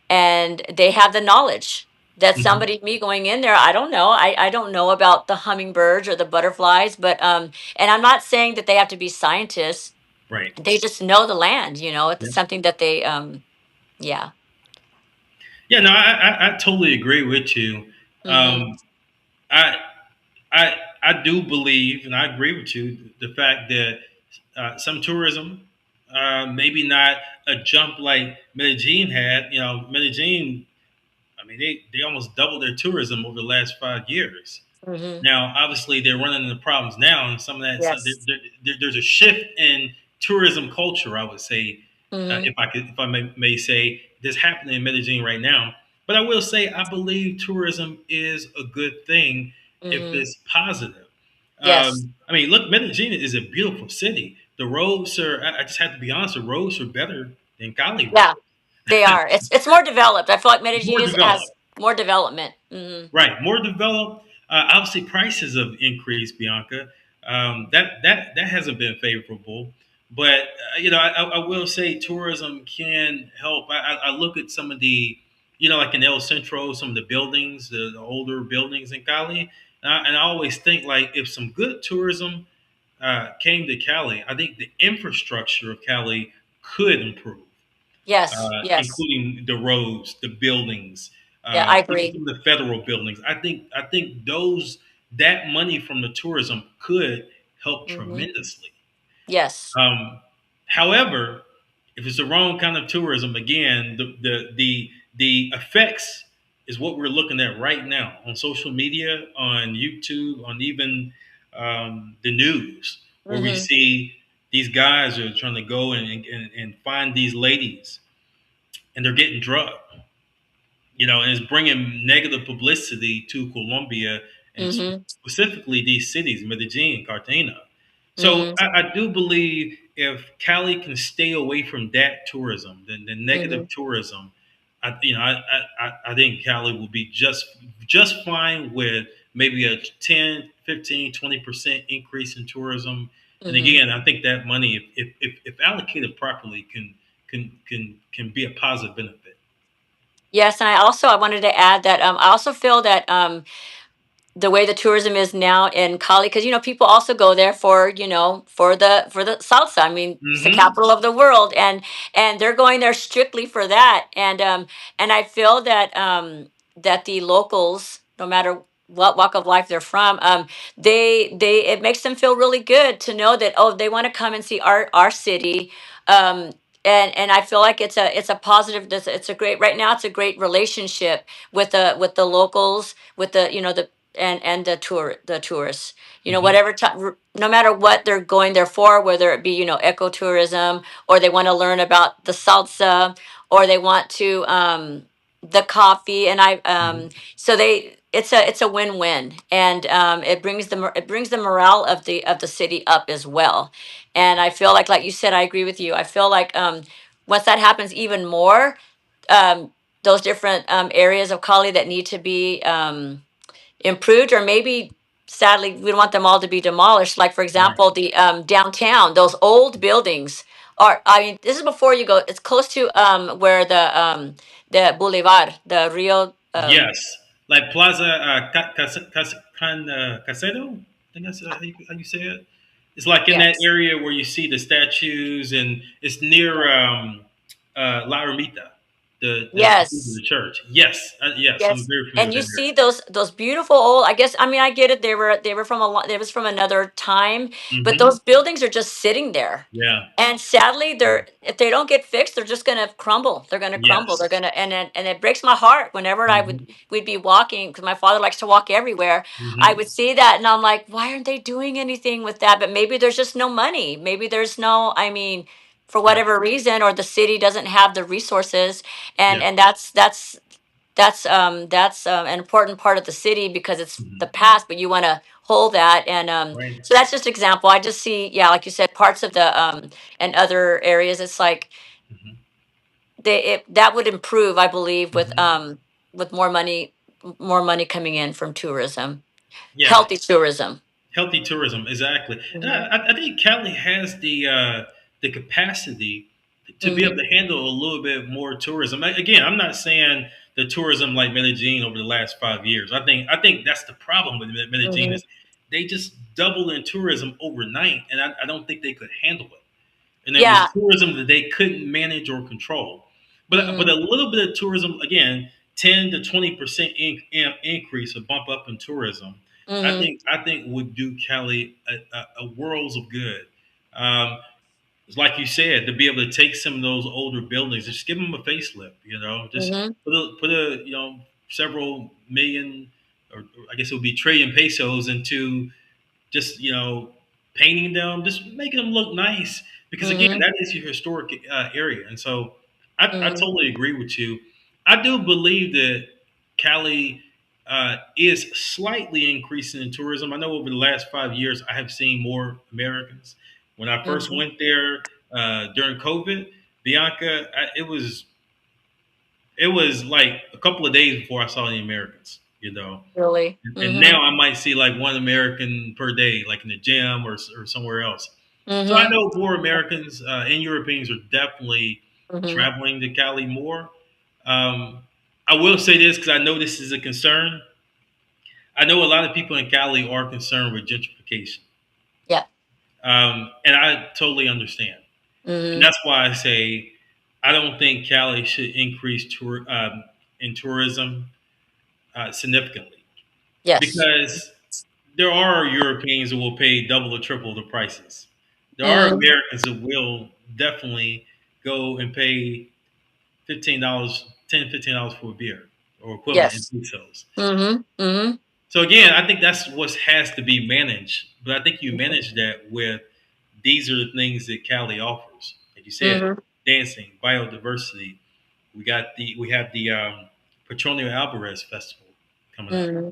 and they have the knowledge that Mhm. somebody, me going in there, I don't know, I don't know about the hummingbirds or the butterflies, but and I'm not saying that they have to be scientists. Right. They just know the land, Yeah. it's something that they yeah. Yeah. No, I totally agree with you. Mm-hmm. Um, I I I do believe, and I agree with you, the fact that some tourism, maybe not a jump like Medellin had. Medellin. I mean, they almost doubled their tourism over the last 5 years. Mm-hmm. Now, obviously, they're running into problems now, and some of that Yes. there's a shift in tourism culture. I would say, Mm-hmm. if I may say, this happening in Medellin right now. But I will say, I believe tourism is a good thing if Mm-hmm. it's positive. Yes. I mean, look, Medellin is a beautiful city. The roads are. I just have to be honest. The roads are better than Cali Yeah, they roads. are. It's more developed. I feel like Medellin More is developed. has more development. Mm-hmm. Right, more developed. Obviously, prices have increased, Bianca. That hasn't been favorable, but I will say tourism can help. I look at some of the, like in El Centro, some of the buildings, the older buildings in Cali, and I always think like if some good tourism came to Cali, I think the infrastructure of Cali could improve, Yes. Yes. including the roads, the buildings, Yeah, I even agree. some of the federal buildings. I think those that money from the tourism could help Mm-hmm. tremendously. Yes. Um, However, if it's the wrong kind of tourism, again, the effects is what we're looking at right now on social media, on YouTube, on even the news, where we Mm-hmm. see these guys are trying to go and find these ladies and they're getting drugged, and it's bringing negative publicity to Colombia and Mm-hmm. specifically these cities, Medellin, Cartagena. So Mm-hmm. I do believe if Cali can stay away from that tourism, then the Mm-hmm. negative tourism, I think Cali will be just fine with maybe a 10, 15, 20% increase in tourism. And Mm-hmm. again, I think that money, if allocated properly, can be a positive benefit. Yes, and I wanted to add that I also feel that the way the tourism is now in Cali, because people also go there for for the salsa. I mean, it's the Hmm. capital of the world, and they're going there strictly for that. And I feel that that the locals, no matter what walk of life they're from, they it makes them feel really good to know that, oh, they want to come and see our city. Um, and I feel like it's a positive. It's a great right now. It's a great relationship with the locals, with the and the tourists, Hmm. whatever time, no matter what they're going there for, whether it be ecotourism, or they want to learn about the salsa, or they want to the coffee. And I so they it's a win-win, and it brings the morale of the city up as well. And I feel like you said, I agree with you. I feel like once that happens even more, those different areas of Cali that need to be improved, or maybe sadly we don't want them all to be demolished, like for Right. example the downtown, those old buildings are, I mean, this is before you go, it's close to where the boulevard, the rio Yes. like Plaza Casero. I think that's how you say it. It's like in that Yes. area where you see the statues, and it's near La Ermita, the cathedral, Yes. the church. Yes, yes, I'm Yes. very familiar And with you that area. see those beautiful old, I guess, I mean, I get it. They were from a lot, they was from another time, but Hmm. those buildings are just sitting there. Yeah. And sadly, they're, if they don't get fixed, they're just gonna crumble. They're gonna crumble. Yes. They're gonna, and it breaks my heart whenever Hmm. we'd be walking, because my father likes to walk everywhere. I Hmm. would see that and I'm like, why aren't they doing anything with that? But maybe there's just no money. Maybe there's no, I mean, for Yeah. whatever reason, or the city doesn't have the resources. Yeah. And that's an important part of the city because it's the Hmm. past, but you want to hold that. And Right. so that's just example. I just see, yeah, like you said, parts of the and other areas. It's like Hmm. that would improve, I believe, Hmm. with more money coming in from tourism, Yeah. healthy tourism. Healthy tourism, exactly. And Hmm. I think Cali has the capacity to be able Hmm. to handle a little bit more tourism. Again, I'm not saying the tourism like Medellin over the last 5 years. I think that's the problem with Medellin Hmm. is they just doubled in tourism overnight, and I don't think they could handle it. And it was Yeah. tourism that they couldn't manage or control. But Hmm. a little bit of tourism, again, 10 to 20% increase, a bump up in tourism. Hmm. I think would do Cali a worlds of good. Um, it's like you said, to be able to take some of those older buildings, just give them a facelift. Just Hmm. put a several million, or I guess it would be trillion pesos into just painting them, just making them look nice. Because again, Hmm. that is your historic area, and so I Hmm. totally agree with you. I do believe that Cali is slightly increasing in tourism. I know over the last 5 years, I have seen more Americans. When I first Hmm. went there during COVID, Bianca, it was like a couple of days before I saw any Americans. Really. And Hmm. now I might see like one American per day, like in the gym or somewhere else. So I Hmm. know more Americans and Europeans are definitely Hmm. traveling to Cali more. Um, I will say this because I know this is a concern. I know a lot of people in Cali are concerned with gentrification, Yeah. and I totally understand. And Hmm. that's why I say I don't think Cali should increase in tourism significantly Yes. because there are Europeans that will pay double or triple the prices. There are Hmm. Americans that will definitely go and pay $15, $10, $15 for a beer or equivalent in Yes. pesos. Hmm. Hmm. So again, I think that's what has to be managed. But I think you manage that with these are the things that Cali offers. Like you said, Hmm. dancing, biodiversity. We have the Petronio Alvarez Festival coming up. Hmm.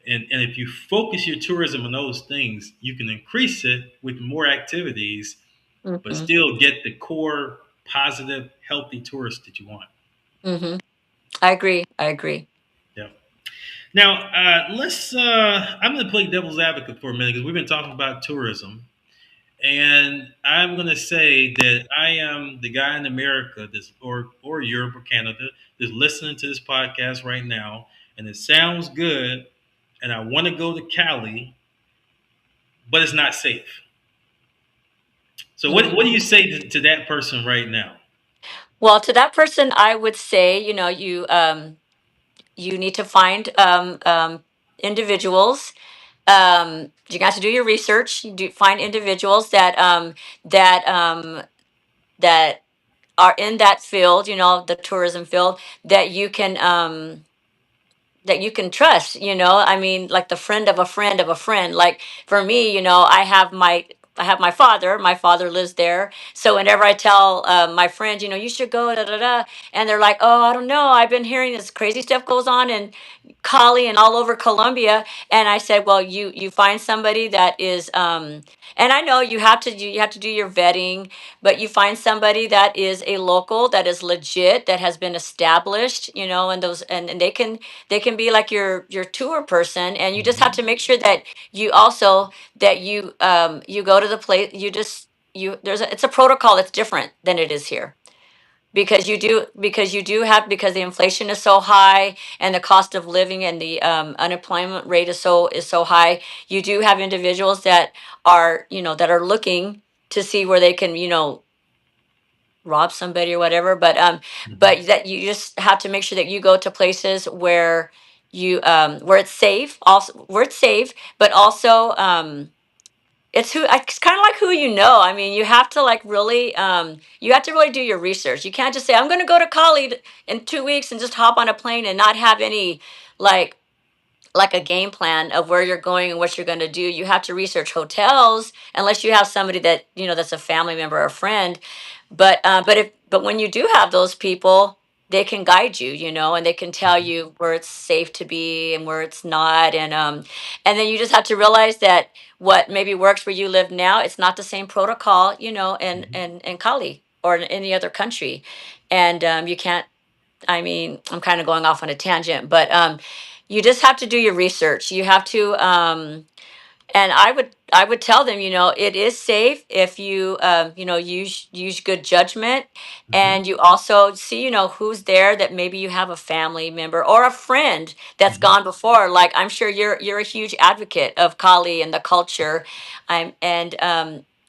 And if you focus your tourism on those things, you can increase it with more activities, but Hmm. still get the core positive, healthy tourists that you want. Hmm. I agree. I agree. Yeah. Now, let's. I'm going to play devil's advocate for a minute because we've been talking about tourism, and I'm going to say that I am the guy in America, or Europe or Canada, that's listening to this podcast right now, and it sounds good, and I want to go to Cali, but it's not safe. So what do Hmm. you say to that person right now? Well, to that person, I would say, you need to find individuals. You got to do your research. You do find individuals that that are in that field, the tourism field, that you can trust. I mean, like the friend of a friend of a friend. Like for me, I have my father. My father lives there. So whenever I tell my friends, you should go, da da da, and they're like, oh, I don't know. I've been hearing this crazy stuff goes on in Cali and all over Colombia. And I said, well, you find somebody that is, and I know you have to do your vetting, but you find somebody that is a local, that is legit, that has been established, and those, and they can be like your tour person. And you just have Hmm. to make sure that you also that you go to the place, you just you there's a it's a protocol that's different than it is here. because the inflation is so high and the cost of living and the unemployment rate is so high. You do have individuals that are looking to see where they can rob somebody or whatever. But Hmm. that you just have to make sure that you go to places where it's safe, also where it's safe, but also it's kind of like who you know. I mean, you have to really do your research. You can't just say I'm going to go to Cali in 2 weeks and just hop on a plane and not have any like a game plan of where you're going and what you're going to do. You have to research hotels unless you have somebody that's a family member or a friend. But when you do have those people, they can guide you, and they can tell Hmm. you where it's safe to be and where it's not. And then you just have to realize that what maybe works where you live now, it's not the same protocol, Hmm. in Cali or in any other country. And you can't I mean, I'm kind of going off on a tangent, but you just have to do your research. You have to and I would tell them, it is safe if you use good judgment, Hmm. and you also see, who's there, that maybe you have a family member or a friend that's Hmm. gone before. Like, I'm sure you're a huge advocate of Kali and the culture. And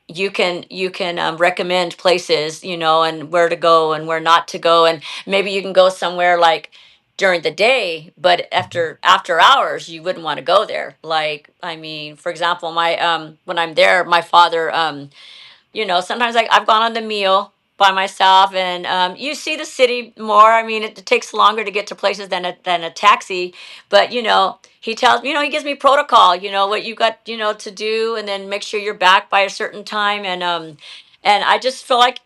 you can recommend places, and where to go and where not to go, and maybe you can go somewhere like during the day, but Hmm. after hours you wouldn't want to go there. Like, I mean, for example, my when I'm there, my father, sometimes I've gone on the meal by myself, and you see the city more. I mean, it takes longer to get to places than a taxi, but he gives me protocol, what you got, to do, and then make sure you're back by a certain time. And I just feel like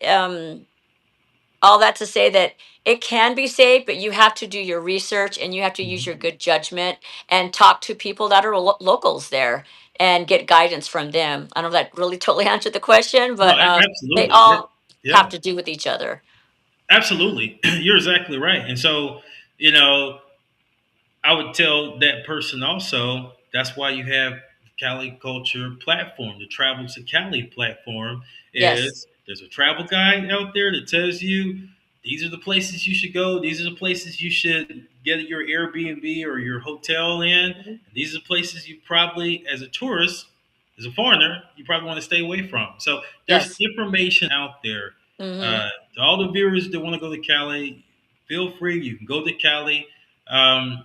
all that to say that it can be safe, but you have to do your research and you have to use your Hmm. good judgment and talk to people that are locals there and get guidance from them. I don't know if that really totally answered the question, No, but they absolutely. Yeah. all have Yeah. to do with each other. Absolutely. You're exactly right. And so, you know, I would tell that person also that's why you have Cali Culture platform, the Travel to Cali platform. Yes. Is there's a travel guide out there that tells you these are the places you should go, these are the places you should get your Airbnb or your hotel in, Mhm. and these are the places you probably, as a tourist, as a foreigner, you probably want to stay away from. So there's Yes. information out there. Mm-hmm. To all the viewers that want to go to Cali, feel free. You can go to Cali. Um,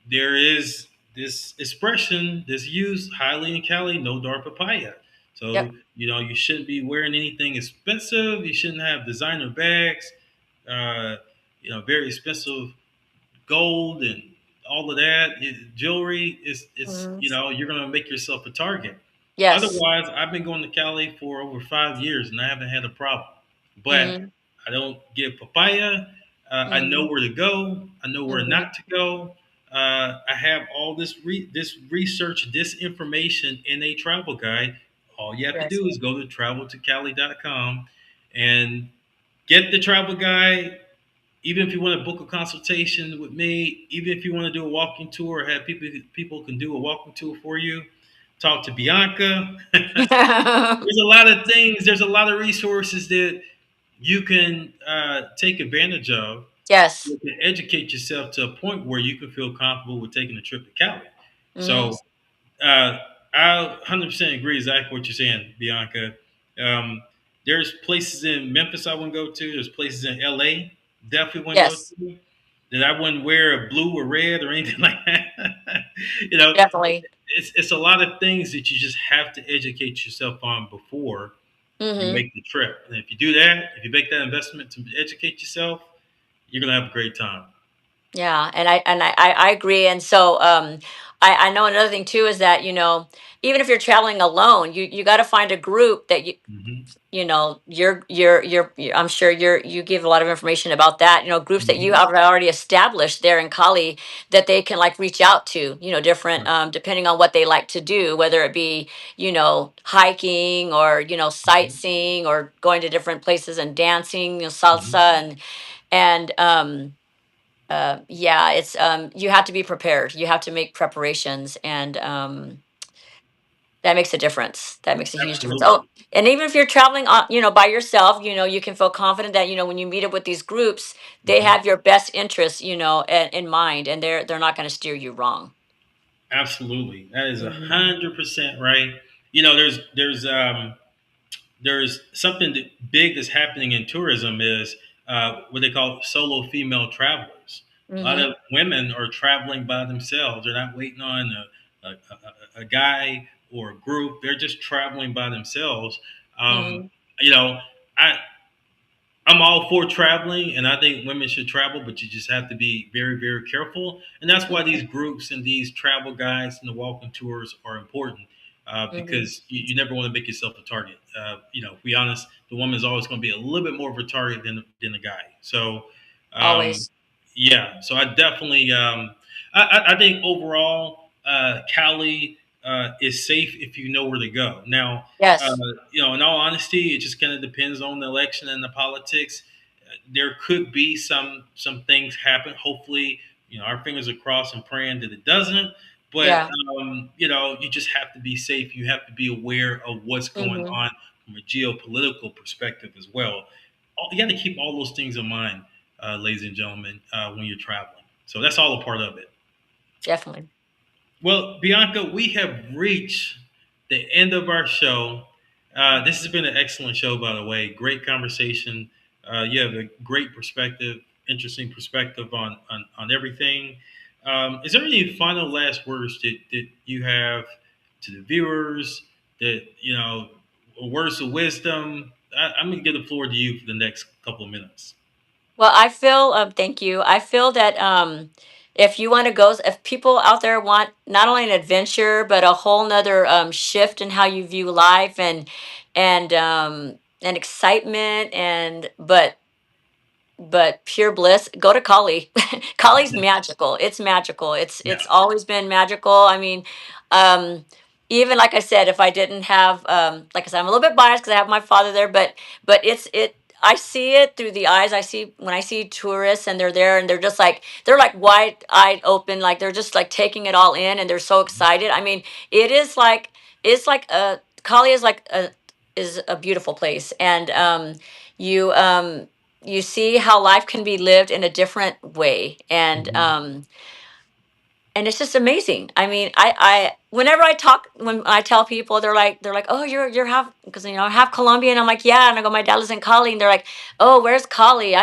there is this expression that's used highly in Cali, no dar papaya. Yep. So, you shouldn't be wearing anything expensive. You shouldn't have designer bags, uh, very expensive gold and all of that. Jewelry is Hmm. you're going to make yourself a target. Yes. Otherwise, I've been going to Cali for over 5 years and I haven't had a problem. But Mm-hmm. I don't get papaya. I know Mm-hmm. where to go. I know where Mm-hmm. not to go. I have all this research, this information in a travel guide. All you have to Yes. do is go to traveltocali.com and get the travel guide. Even if you want to book a consultation with me, even if you want to do a walking tour, or have people can do a walking tour for you. Talk to Bianca. There's a lot of things. There's a lot of resources that you can take advantage of. Yes. You can educate yourself to a point where you can feel comfortable with taking a trip to Cali. Mm-hmm. So uh, I 100% agree exactly what you're saying, Bianca. Um, there's places in Memphis I wouldn't go to. There's places in LA definitely wouldn't go Yes. to. That I wouldn't wear a blue or red or anything like that. you know, Definitely. it's a lot of things that you just have to educate yourself on before you Mm-hmm. make the trip. And if you do that, if you make that investment to educate yourself, you're gonna have a great time. Yeah, and I agree. And so I know another thing too is that, even if you're traveling alone, you got to find a group that Hmm. I'm sure you give a lot of information about that, groups that you Hmm. have already established there in Cali, that they can like reach out to, different, Right. depending on what they like to do, whether it be, hiking, or, Hmm. sightseeing, or going to different places and dancing, Hmm. salsa, and yeah, it's you have to be prepared. You have to make preparations, and That makes a difference. That makes a huge difference. Oh, Absolutely. and even if you're traveling on, by yourself, you can feel confident that, when you meet up with these groups, they Mhm. have your best interests, in mind, and they're not going to steer you wrong. Absolutely. That is Hmm. 100% right. You know, there's something big that's happening in tourism is what they call solo female travelers. A lot Hmm. of women are traveling by themselves. They're not waiting on a guy or a group. They're just traveling by themselves. Um, Hmm. you know, I I'm all for traveling, and I think women should travel, but you just have to be very, very careful. And that's why these groups and these travel guides and the walking tours are important Hmm. because you never want to make yourself a target. To be honest, the woman is always going to be a little bit more of a target than the guy. So, um, Always. yeah, so I definitely, I think overall, Cali is safe if you know where to go. Now, uh, Yes. in all honesty, it just kind of depends on the election and the politics. There could be some things happen. Hopefully, our fingers are crossed and praying that it doesn't. But Yeah. you just have to be safe. You have to be aware of what's going Hmm. on from a geopolitical perspective as well. You got to keep all those things in mind, ladies and gentlemen, when you're traveling. So that's all a part of it. Definitely. Well, Bianca, we have reached the end of our show. This has been an excellent show, by the way. Great conversation. You have a great perspective, interesting perspective on everything. Is there any final last words that you have to the viewers? That words of wisdom. I'm going to give the floor to you for the next couple of minutes. Well, I feel, thank you. I feel that if you want to go, if people out there want not only an adventure, but a whole nother shift in how you view life and excitement but pure bliss, go to Kali. Kali's magical. It's magical. it's Yeah. it's always been magical. I mean, um even like I said, if I didn't have, like I said, I'm a little bit biased because I have my father there, but I see it through the eyes. I see when I see tourists and they're there and they're like wide eyed open, like they're just like taking it all in and they're so excited. I mean, it is like it's like a Kali is a beautiful place. And you you see how life can be lived in a different way. Mhm. And it's just amazing. I mean, whenever when I tell people, they're like, oh, you're half, because half Colombian. I'm like, yeah. And I go, my dad lives in Cali. And they're like, oh, where's Cali?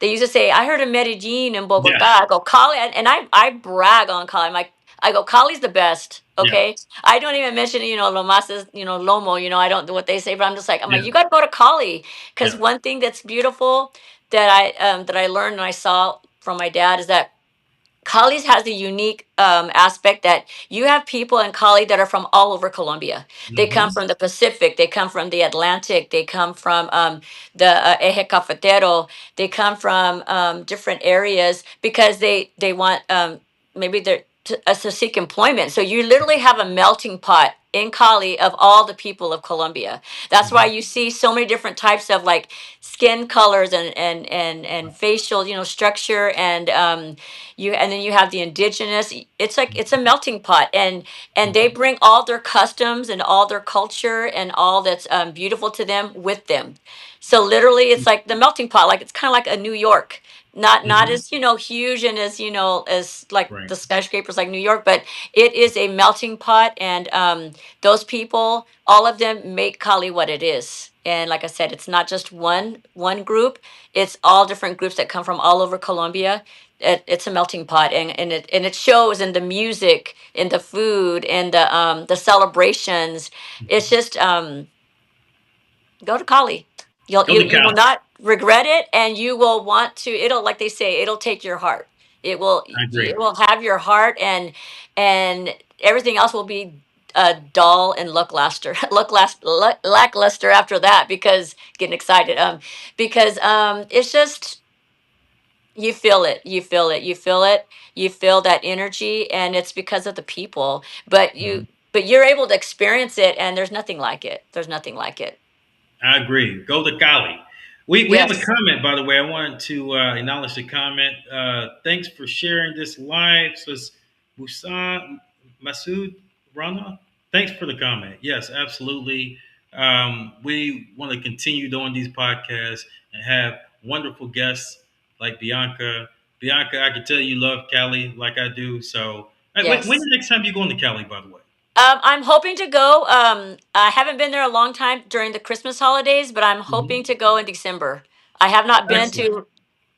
They used to say, I heard of Medellin and Yeah. Bogota. I go, Cali. And I brag on Cali. I'm like, I go, Cali's the best. Yeah. Okay. I don't even mention, lo más is, lomo, I don't do what they say, but I'm like, Yeah. you got to go to Cali. Because Yeah. one thing that's beautiful that I learned and I saw from my dad is that Cali's has the unique aspect that you have people in Cali that are from all over Colombia. They come Hmm. from the Pacific, they come from the Atlantic, they come from the Eje Cafetero, they come from different areas because they want, maybe they're to seek employment. So you literally have a melting pot in Cali of all the people of Colombia. That's why Hmm. you see so many different types of like skin colors and facial, structure, and then you have the indigenous. It's like it's a melting pot, and they bring all their customs and all their culture and all that's beautiful to them with them. So literally it's like the melting pot. Like it's kind of like a New York, not Hmm. as huge and as as like Right. the skyscrapers like New York, but it is a melting pot. And those people, all of them make Cali what it is. And like I said, it's not just one group, it's all different groups that come from all over Colombia. It's a melting pot, and it shows in the music, in the food, in the celebrations. It's just go to Cali. Go to You will Cali. not regret it, and you will want to. It'll, like they say, it'll take your heart. I It agree. will have your heart, and everything else will be dull and lackluster after that, because getting excited, because it's just, you feel that energy, and it's because of the people. Mhm. But you're able to experience it, and there's nothing like it. I agree. Go to Cali. We have a Yes. comment, by the way. I wanted to acknowledge the comment. Thanks for sharing this live. So it's Musa Masood Rana. Thanks for the comment. Yes, absolutely. We want to continue doing these podcasts and have wonderful guests like Bianca. Bianca, I can tell you love Cali like I do. So, hey, when Yes. the next time you going to Cali, by the way? I'm hoping to go. I haven't been there a long time during the Christmas holidays, but I'm hoping Mhm. to go in December. I have not been Excellent.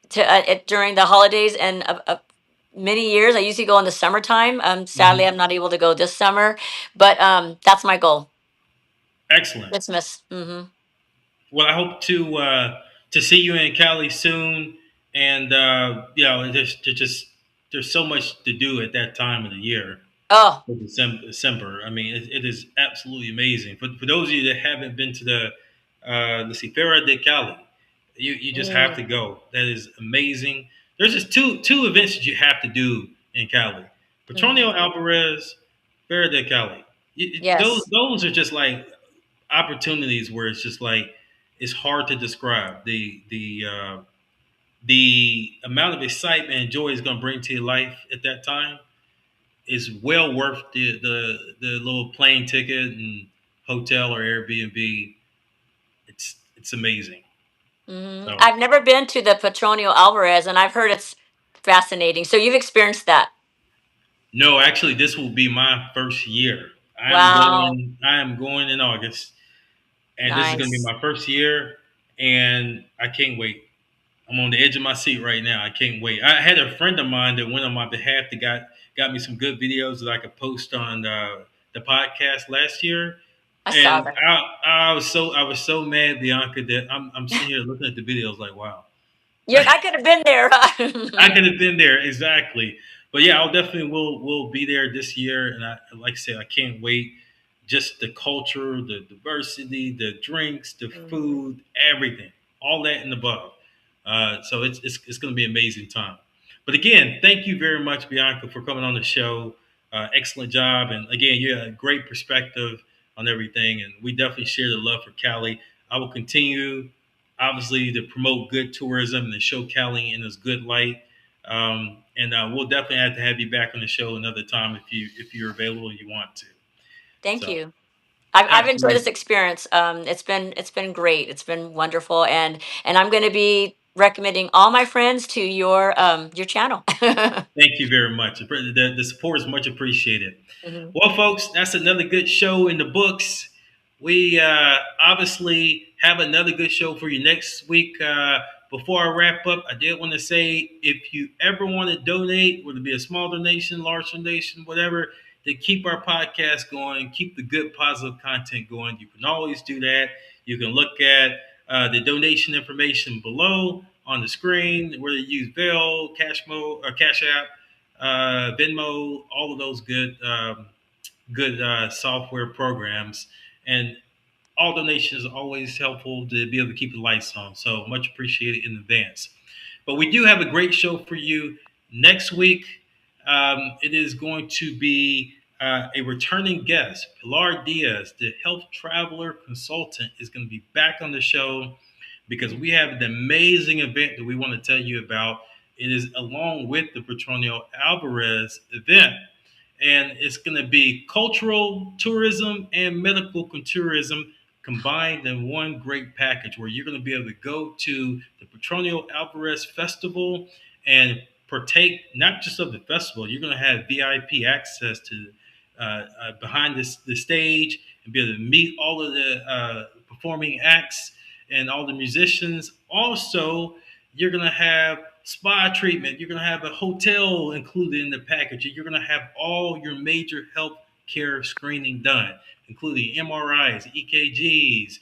to it during the holidays and many years. I usually go in the summertime. Sadly, Mhm. I'm not able to go this summer, but that's my goal. Excellent. Christmas. Hmm. Well, I hope to see you in Cali soon. And there's so much to do at that time of the year. Oh. For December. I mean, it is absolutely amazing. For those of you that haven't been to the let's see, Fera de Cali, you just have Mm, to go. That is amazing. There's just two events that you have to do in Cali: hmm. Petronio Alvarez, Fera de Cali. Yes. Those are just like opportunities where it's just like it's hard to describe the amount of excitement and joy it's going to bring to your life at that time is well worth the little plane ticket and hotel or Airbnb. It's amazing. So I've never been to the Petronio Alvarez, and I've heard it's fascinating. So you've experienced that. no, actually, this will be my first year. Wow. I am going in August, and this is going to be Nice. my first year, and I can't wait. I'm on the edge of my seat right now. I can't wait. I had a friend of mine that went on my behalf that got me some good videos that I could post on the podcast last year. I saw And that. I was so mad, Bianca, that I'm sitting here looking at the videos like, wow, I could have been there. I could have been there exactly. But yeah, I'll definitely will be there this year, and I like I said, I can't wait. Just the culture, the diversity, the drinks, the Mhm. food, everything, all that and above. So it's going to be an amazing time. But again, thank you very much, Bianca, for coming on the show. Excellent job, and again, you had a great perspective on everything, and we definitely share the love for Cali. I will continue, obviously, to promote good tourism and to show Cali in its good light. And we'll definitely have to have you back on the show another time if you're available and you want to. Thank So you. I've enjoyed this absolutely. experience. It's been great. It's been wonderful, and I'm going to be recommending all my friends to your channel. Thank you very much. The support is much appreciated. Mhm. Well, folks, that's another good show in the books. We obviously have another good show for you next week. Before I wrap up, I did want to say if you ever want to donate, whether it be a small donation, large donation, whatever, to keep our podcast going, keep the good, positive content going, you can always do that. You can look at the donation information below on the screen, whether you use Bill, Cashmo, or Cash App, Venmo, all of those good software programs, and all donations are always helpful to be able to keep the lights on. So much appreciated in advance. But we do have a great show for you next week. It is going to be a returning guest. Pilar Diaz, the health traveler consultant, is going to be back on the show because we have an amazing event that we want to tell you about. It is along with the Petronio Alvarez event, and it's going to be cultural tourism and medical tourism combined in one great package where you're going to be able to go to the Petronio Alvarez Festival and partake not just of the festival, you're going to have VIP access to behind the stage and be able to meet all of the performing acts and all the musicians. Also, you're going to have spa treatment. You're going to have a hotel included in the package. You're going to have all your major health care screening done, including MRIs, EKGs,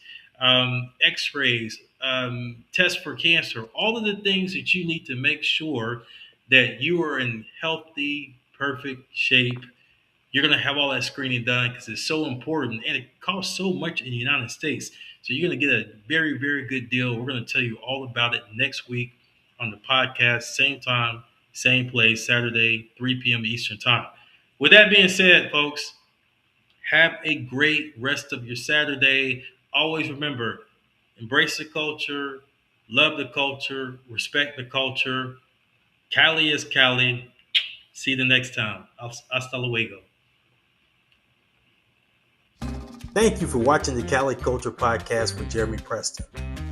X-rays, tests for cancer, all of the things that you need to make sure that you are in healthy, perfect shape. You're going to have all that screening done because it's so important and it costs so much in the United States. So you're going to get a very, very good deal. We're going to tell you all about it next week on the podcast, same time, same place, Saturday, 3 p.m. Eastern Time. With that being said, folks, have a great rest of your Saturday. Always remember, embrace the culture, love the culture, respect the culture. Cali is Cali. See you the next time. Hasta luego. Thank you for watching the CALI Culture Podcast with Jeremy Preston.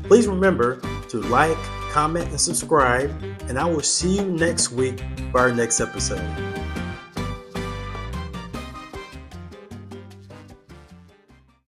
Please remember to like, comment, and subscribe, and I will see you next week for our next episode.